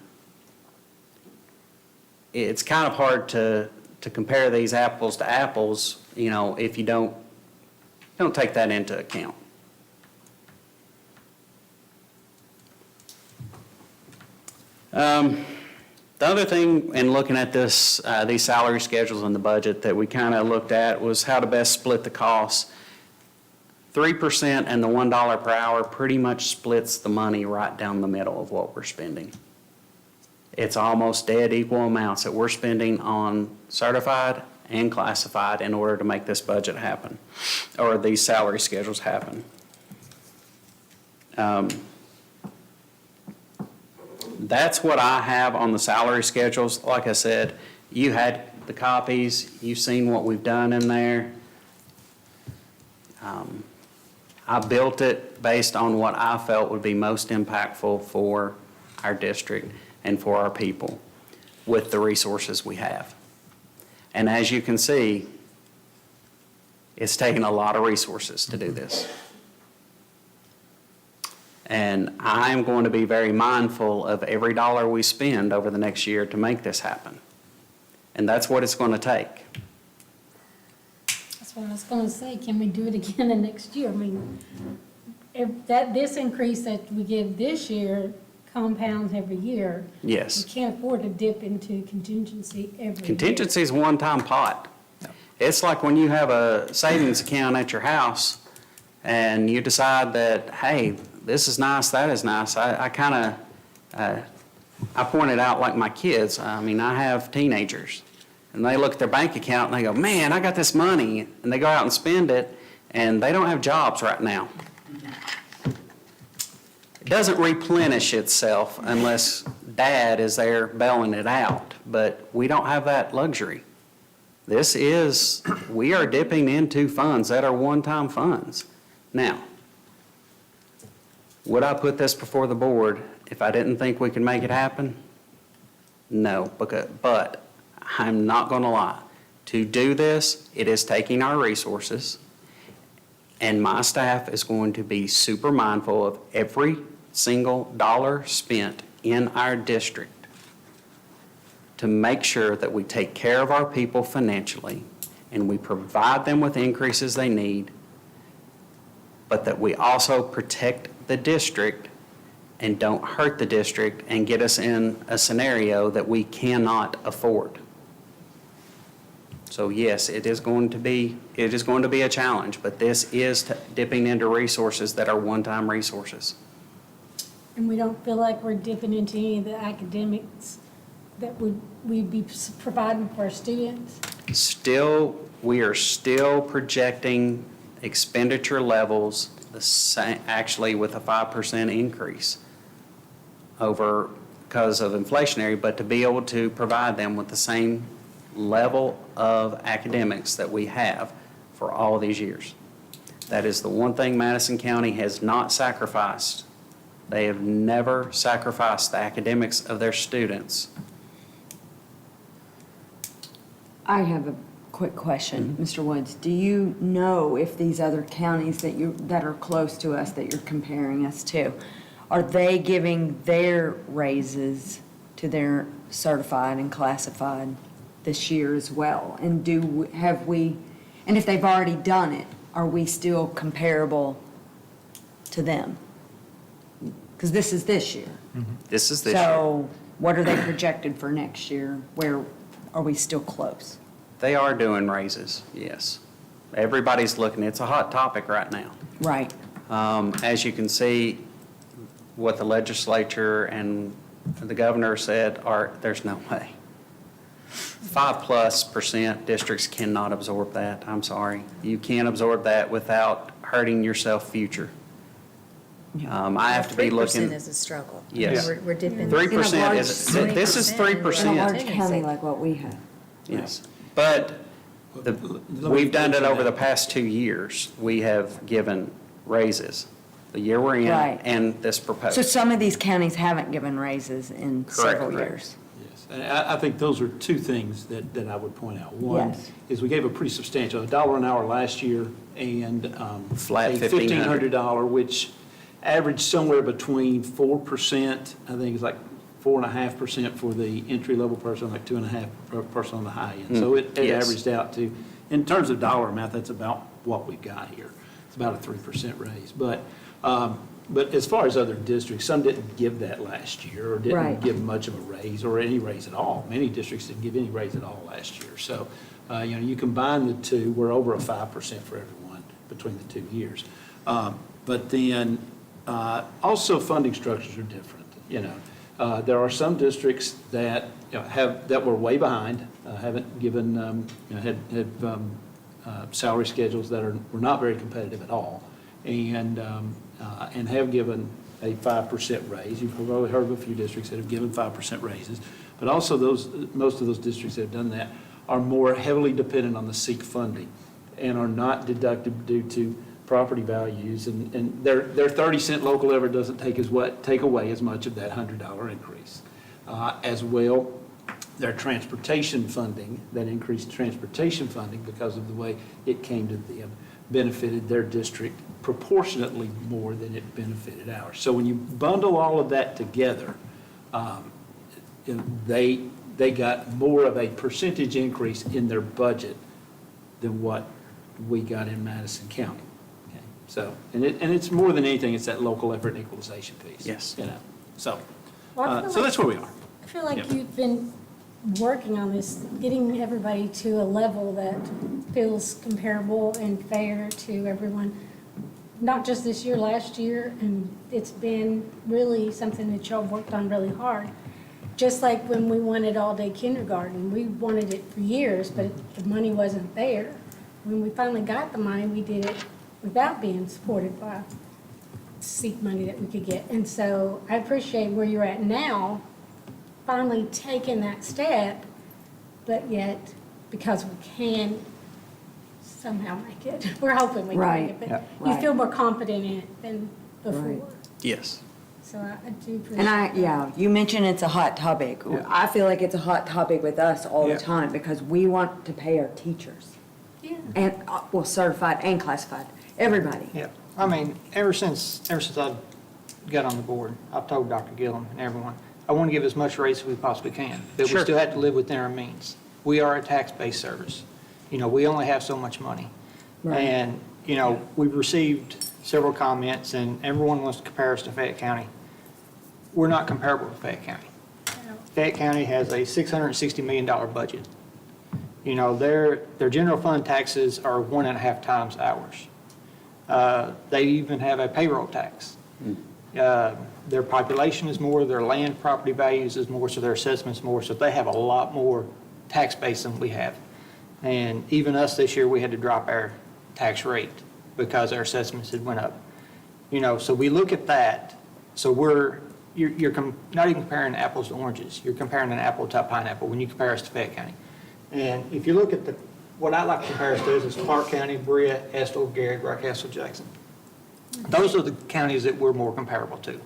It's kind of hard to compare these apples to apples, if you don't take that into account. The other thing in looking at this, these salary schedules in the budget that we kind of looked at was how to best split the costs. 3% and the $1 per hour pretty much splits the money right down the middle of what we're spending. It's almost dead equal amounts that we're spending on certified and classified in order to make this budget happen, or these salary schedules happen. That's what I have on the salary schedules. Like I said, you had the copies, you've seen what we've done in there. I built it based on what I felt would be most impactful for our district and for our people with the resources we have. And as you can see, it's taken a lot of resources to do this. And I'm going to be very mindful of every dollar we spend over the next year to make this happen. And that's what it's going to take. That's what I was going to say. Can we do it again the next year? I mean, this increase that we give this year compounds every year. Yes. We can't afford to dip into contingency every year. Contingency is a one-time pot. It's like when you have a savings account at your house and you decide that, hey, this is nice, that is nice. I pointed out like my kids. I mean, I have teenagers, and they look at their bank account and they go, man, I got this money, and they go out and spend it, and they don't have jobs right now. It doesn't replenish itself unless dad is there bailing it out, but we don't have that luxury. We are dipping into funds that are one-time funds. Now, would I put this before the board if I didn't think we could make it happen? No, but I'm not going to lie. To do this, it is taking our resources, and my staff is going to be super mindful of every single dollar spent in our district to make sure that we take care of our people financially and we provide them with increases they need, but that we also protect the district and don't hurt the district and get us in a scenario that we cannot afford. So yes, it is going to be a challenge, but this is dipping into resources that are one-time resources. And we don't feel like we're dipping into any of the academics that we'd be providing for our students? We are still projecting expenditure levels the same, actually with a 5% increase over because of inflationary, but to be able to provide them with the same level of academics that we have for all of these years. That is the one thing Madison County has not sacrificed. They have never sacrificed the academics of their students. I have a quick question, Mr. Woods. Do you know if these other counties that are close to us, that you're comparing us to, are they giving their raises to their certified and classified this year as well? And and if they've already done it, are we still comparable to them? Because this is this year. This is this year. So what are they projected for next year? Where are we still close? They are doing raises, yes. Everybody's looking, it's a hot topic right now. Right. As you can see, what the legislature and the governor said there's no way. 5+% districts cannot absorb that, I'm sorry. You can't absorb that without hurting yourself future. I have to be looking. 3% is a struggle. Yes. We're dipping. 3% is, this is 3%. In a large county like what we have. Yes, but we've done it over the past 2 years. We have given raises, the year we're in Right. and this proposed. So some of these counties haven't given raises in several correct. years. Yes, and I think those are two things that I would point out. One Yes. is we gave a pretty substantial, $1 an hour last year and Flat a $1,500. $1,500, which averaged somewhere between 4%, I think it's like 4.5% for the entry-level person, like 2.5% on the high end. So it Yes. averaged out to, in terms of dollar amount, that's about what we've got here. It's about a 3% raise. But as far as other districts, some didn't give that last year or didn't Right. give much of a raise or any raise at all. Many districts didn't give any raise at all last year. So, you combine the two, we're over a 5% for everyone between the 2 years. But then also funding structures are different, There are some districts that that were way behind, haven't given, had salary schedules that were not very competitive at all, and have given a 5% raise. You've probably heard of a few districts that have given 5% raises, but also most of those districts that have done that are more heavily dependent on the SEEK funding and are not deducted due to property values, and their 30-cent local levy doesn't take away as much of that $100 increase. As well, their transportation funding, that increased transportation funding because of the way it came to them, benefited their district proportionately more than it benefited ours. So when you bundle all of that together, they got more of a percentage increase in their budget than what we got in Madison County. So, and it's more than anything, it's that local effort and equalization piece. Yes. So, Well, I feel so like- that's where we are. I feel like Yeah. you've been working on this, getting everybody to a level that feels comparable and fair to everyone, not just this year, last year, and it's been really something that y'all worked on really hard. Just like when we wanted all-day kindergarten, we wanted it for years, but the money wasn't there. When we finally got the money, we did it without being supported by SEEK money that we could get. And so I appreciate where you're at now, finally taking that step, but yet, because we can somehow make it, we're hoping we can Right. make it, Yeah. but you Right. feel more confident in it than before. Right. Yes. So I do appreciate And that. you mentioned it's a hot topic. Yeah. I feel like it's a hot topic with us all Yeah. the time because we want to pay our teachers. Yeah. And, certified and classified, everybody. Yeah, I mean, ever since I got on the board, I've told Dr. Gillum and everyone, I want to give as much raise as we possibly can, but we Sure. still have to live within our means. We are a tax-based service, we only have so much money. Right. And, we've received several comments, and everyone wants to compare us to Fayette County. We're not comparable to Fayette County. Fayette County has a $660 million budget. Their general fund taxes are 1.5 times ours. They even have a payroll tax. Their population is more, their land property values is more, so their assessment's more, so they have a lot more tax base than we have. And even us this year, we had to drop our tax rate because our assessments had went up. So we look at that, so you're not even comparing apples to oranges, you're comparing an apple to a pineapple when you compare us to Fayette County. And if you look at what I like to compare us to is Clark County, Berea, Estill, Garrett, Rockcastle, Jackson. Those are the counties that we're more comparable to,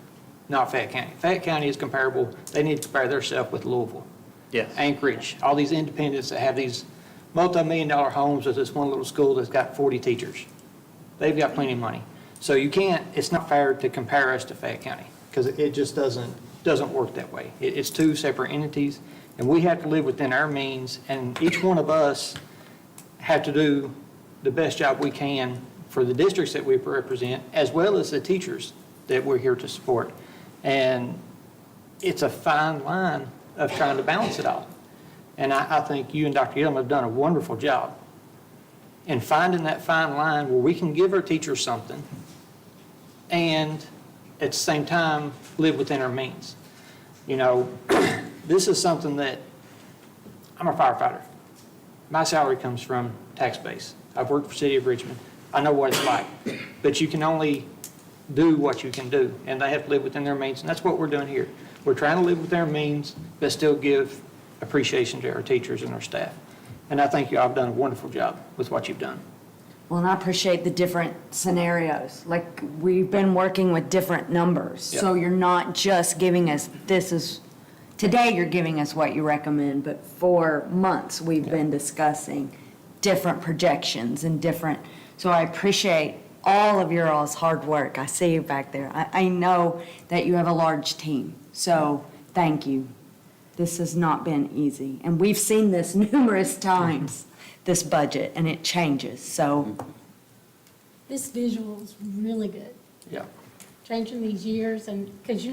not Fayette County. Fayette County is comparable, they need to compare themselves with Louisville. Yes. Anchorage, all these independents that have these multi-million-dollar homes with this one little school that's got 40 teachers. They've got plenty of money. So it's not fair to compare us to Fayette County because it just doesn't work that way. It's two separate entities, and we have to live within our means, and each one of us have to do the best job we can for the districts that we represent, as well as the teachers that we're here to support. And it's a fine line of trying to balance it all. And I think you and Dr. Yellum have done a wonderful job in finding that fine line where we can give our teachers something and at the same time live within our means. This is something that, I'm a firefighter. My salary comes from tax base. I've worked for the City of Richmond. I know what it's like. But you can only do what you can do, and they have to live within their means, and that's what we're doing here. We're trying to live within our means, but still give appreciation to our teachers and our staff. And I think you all have done a wonderful job with what you've done. Well, and I appreciate the different scenarios. Like, we've been working with different numbers. So you're not just giving us, today you're giving us what you recommend, but for months, we've been discussing different projections and different, so I appreciate all of your all's hard work. I see you back there. I know that you have a large team, so thank you. This has not been easy, and we've seen this numerous times, this budget, and it changes, so. This visual is really good, Yeah. changing these years, and, because,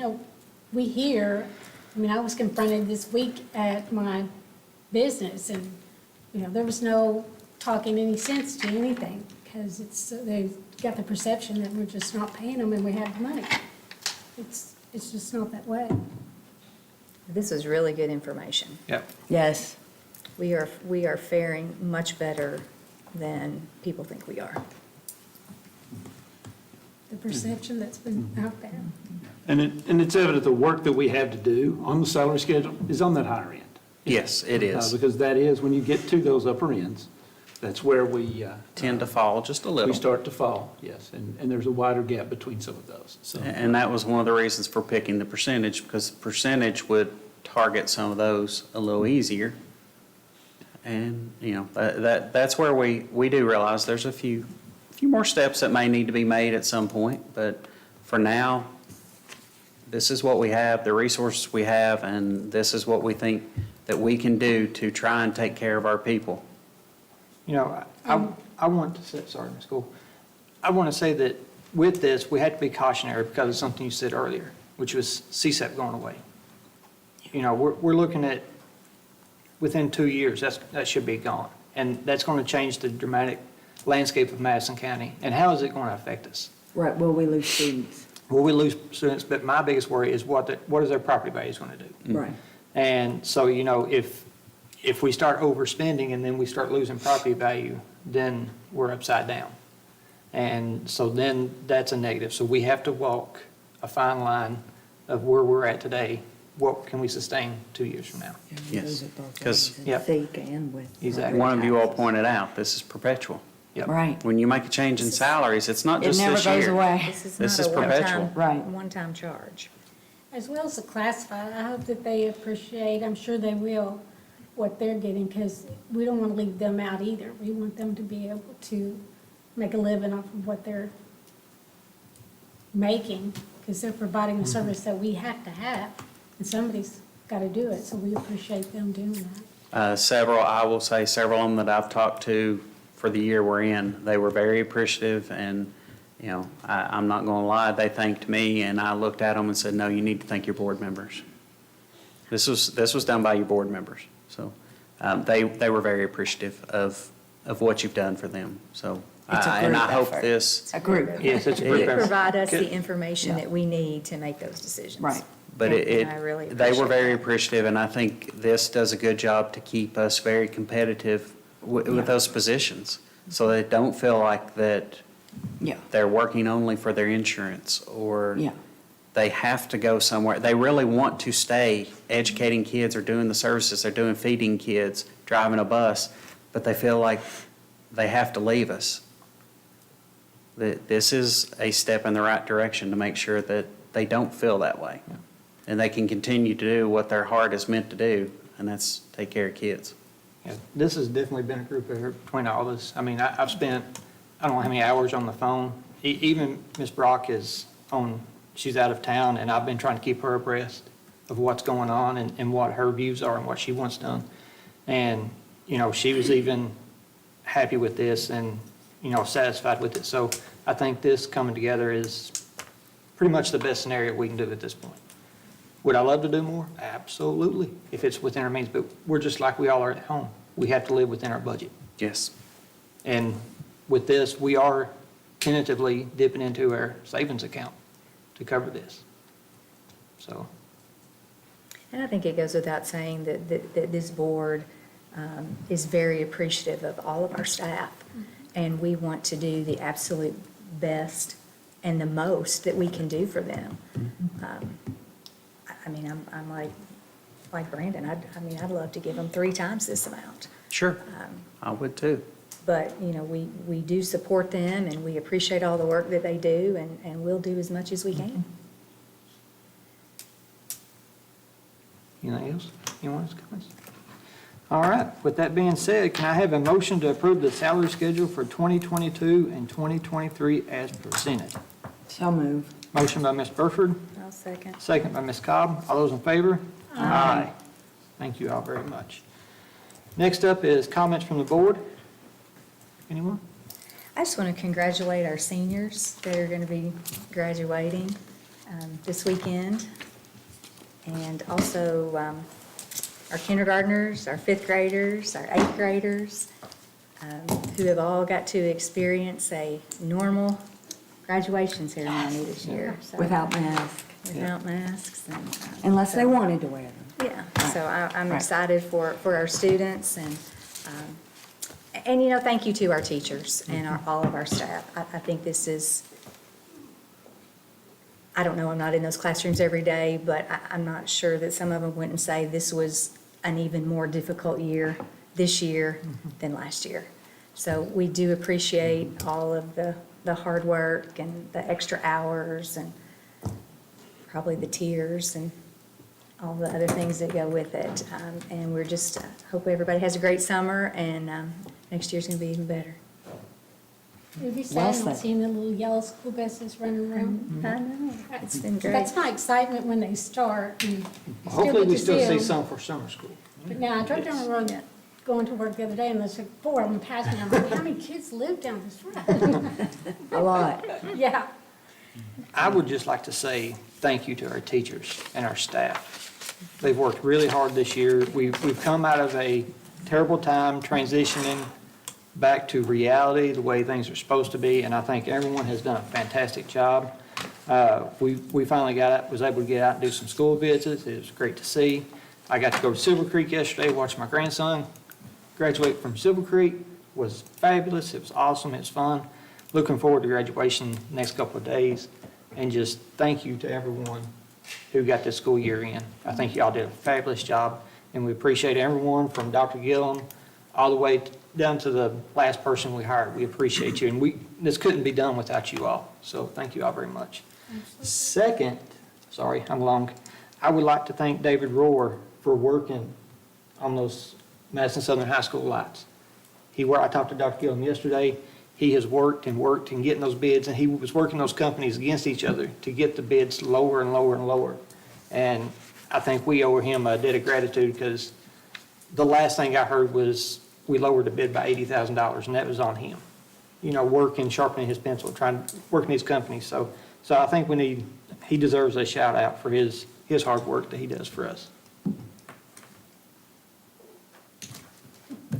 we hear, I was confronted this week at my business, and, there was no talking any sense to anything, because they've got the perception that we're just not paying them and we have the money. It's just not that way. This is really good information. Yeah. Yes. We are faring much better than people think we are. The perception that's been out there. And it's evident the work that we have to do on the salary schedule is on that higher end. Yes, it is. Because that is, when you get to those upper ends, that's where we Tend to fall just a we little. start to fall, yes. And there's a wider gap between some of those, so. And that was one of the reasons for picking the percentage, because the percentage would target some of those a little easier. And, that's where we do realize there's a few more steps that may need to be made at some point, but for now, this is what we have, the resources we have, and this is what we think that we can do to try and take care of our people. I want to say, sorry, Ms. Cole, I want to say that with this, we had to be cautionary because of something you said earlier, which was CSEP going away. We're looking at within 2 years, that should be gone. And that's going to change the dramatic landscape of Madison County. And how is it going to affect us? Right, will we lose students? Will we lose students? But my biggest worry is what is their property values going to do? Right. And so, if we start overspending and then we start losing property value, then we're upside down. And so then that's a negative. So we have to walk a fine line of where we're at today. What can we sustain 2 years from now? Yes, because Yep. And with. Exactly. one of you all pointed out, this is perpetual. Yep. Right. When you make a change in salaries, it's not It just never this year. goes away. This This is is not a perpetual. Right. one-time charge. As well as the classified, I hope that they appreciate, I'm sure they will, what they're getting, because we don't want to leave them out either. We want them to be able to make a living off of what they're making, because they're providing a service that we have to have, and somebody's got to do it, so we appreciate them doing that. Several, I will say several of them that I've talked to for the year we're in, they were very appreciative and, you know, I'm not going to lie, they thanked me and I looked at them and said, no, you need to thank your board members. This was done by your board members. So they were very appreciative of what you've done for them. So, It's a and I group hope effort. this, A group. Yes, it's a group They effort. provide us Good. the information Yeah. that we need to make those decisions. Right. but And I really they were appreciate very that. appreciative and I think this does a good job to keep us very competitive with those positions. So they don't feel like that Yeah, they're working only for their insurance or yeah. they have to go somewhere. They really want to stay educating kids or doing the services they're doing, feeding kids, driving a bus, but they feel like they have to leave us. That this is a step in the right direction to make sure that they don't feel that way. And they can continue to do what their heart is meant to do, and that's take care of kids. Yeah, this has definitely been a group effort between all of us. I mean, I've spent, I don't know how many hours on the phone. Even Ms. Brock is she's out of town, and I've been trying to keep her abreast of what's going on and what her views are and what she wants done. And, you know, she was even happy with this and, you know, satisfied with it. So I think this coming together is pretty much the best scenario we can do at this point. Would I love to do more? Absolutely, if it's within our means, but we're just like we all are at home. We have to live within our budget. Yes. And with this, we are tentatively dipping into our savings account to cover this. So, And I think it goes without saying that this board is very appreciative of all of our staff, and we want to do the absolute best and the most that we can do for them. I mean, I'm like Brandon, I'd love to give them 3 times this amount. Sure. I would too. But, you know, we do support them, and we appreciate all the work that they do, and we'll do as much as we can. anything else? Anyone else comments? All right, with that being said, can I have a motion to approve the salary schedule for 2022 and 2023 as presented? So move. Motion by Ms. Burford, I'll second. second by Ms. Cobb. All those in favor? Aye. Thank you all very much. Next up is comments from the board. Anyone? I just want to congratulate our seniors that are going to be graduating this weekend. And also our kindergartners, our 5th graders, our 8th graders, who have all got to experience a normal graduation ceremony this year. So- Without mask, Without masks. And, unless they wanted to wear them. yeah, so I'm Right. excited for our students and, you know, thank you to our teachers and all of our staff. I think this is, I don't know, I'm not in those classrooms every day, but I'm not sure that some of them wouldn't say this was an even more difficult year this year than last year. So we do appreciate all of the hard work and the extra hours and probably the tears and all the other things that go with it. And we're just, hope everybody has a great summer, and next year's going to be even better. It would be Well sad not said. seeing the little yellow school buses running around. I know, it's been great. That's my excitement when they start. And Hopefully, get we to still see them. some for summer school. But now, I drove down the road going to work the other day, and there's like 4 of them passing. I'm like, how many kids live down this road? A lot. Yeah. I would just like to say thank you to our teachers and our staff. They've worked really hard this year. We've come out of a terrible time transitioning back to reality, the way things are supposed to be, and I think everyone has done a fantastic job. We finally was able to get out and do some school visits. It was great to see. I got to go to Silver Creek yesterday, watch my grandson graduate from Silver Creek. It was fabulous. It was awesome. It was fun. Looking forward to graduation next couple of days. And just thank you to everyone who got this school year in. I think y'all did a fabulous job, and we appreciate everyone from Dr. Gillum all the way down to the last person we hired. We appreciate you, and this couldn't be done without you all. So thank you all very much. Second, sorry, I'm long. I would like to thank David Rohr for working on those Madison Southern High School lights. I talked to Dr. Gillum yesterday. He has worked and getting those bids, and he was working those companies against each other to get the bids lower and lower and lower. And I think we owe him a debt of gratitude because the last thing I heard was we lowered the bid by $80,000, and that was on him. You know, working, sharpening his pencil, working his company. So I think he deserves a shout out for his hard work that he does for us.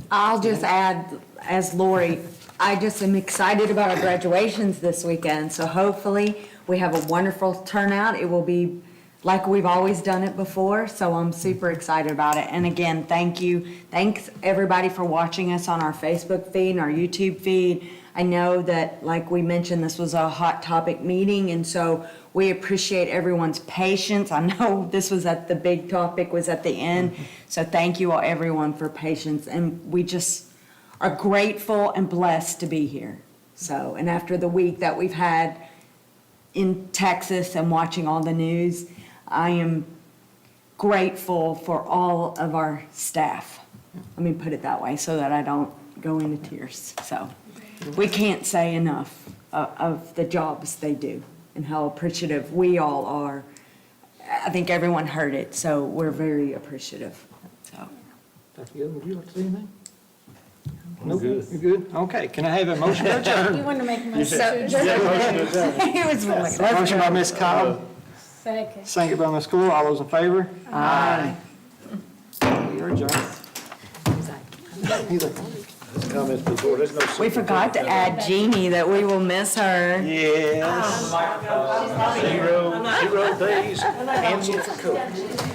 I'll just add, as Lori, I just am excited about our graduations this weekend. So hopefully we have a wonderful turnout. It will be like we've always done it before. So I'm super excited about it. And again, thank you. Thanks everybody for watching us on our Facebook feed and our YouTube feed. I know that, like we mentioned, this was a hot topic meeting, and so we appreciate everyone's patience. I know this was the big topic was at the end, so thank you all, everyone, for patience. And we just are grateful and blessed to be here. So, and after the week that we've had in Texas and watching all the news, I am grateful for all of our staff. Let me put it that way so that I don't go into tears. So we can't say enough of the jobs they do and how appreciative we all are. I think everyone heard it, so we're very appreciative. So. Dr. Gill, would you like to say anything? Nope. You're good? Okay, can I have a motion to adjourn? You want to make a motion? It was really. Motion by Ms. Cobb, Second. second by Ms. Cool. All those in favor? Aye. We are adjourned. Comments before, there's no. We forgot to add Jeannie, that we will miss her. Yes. 0 days, canceled for COVID.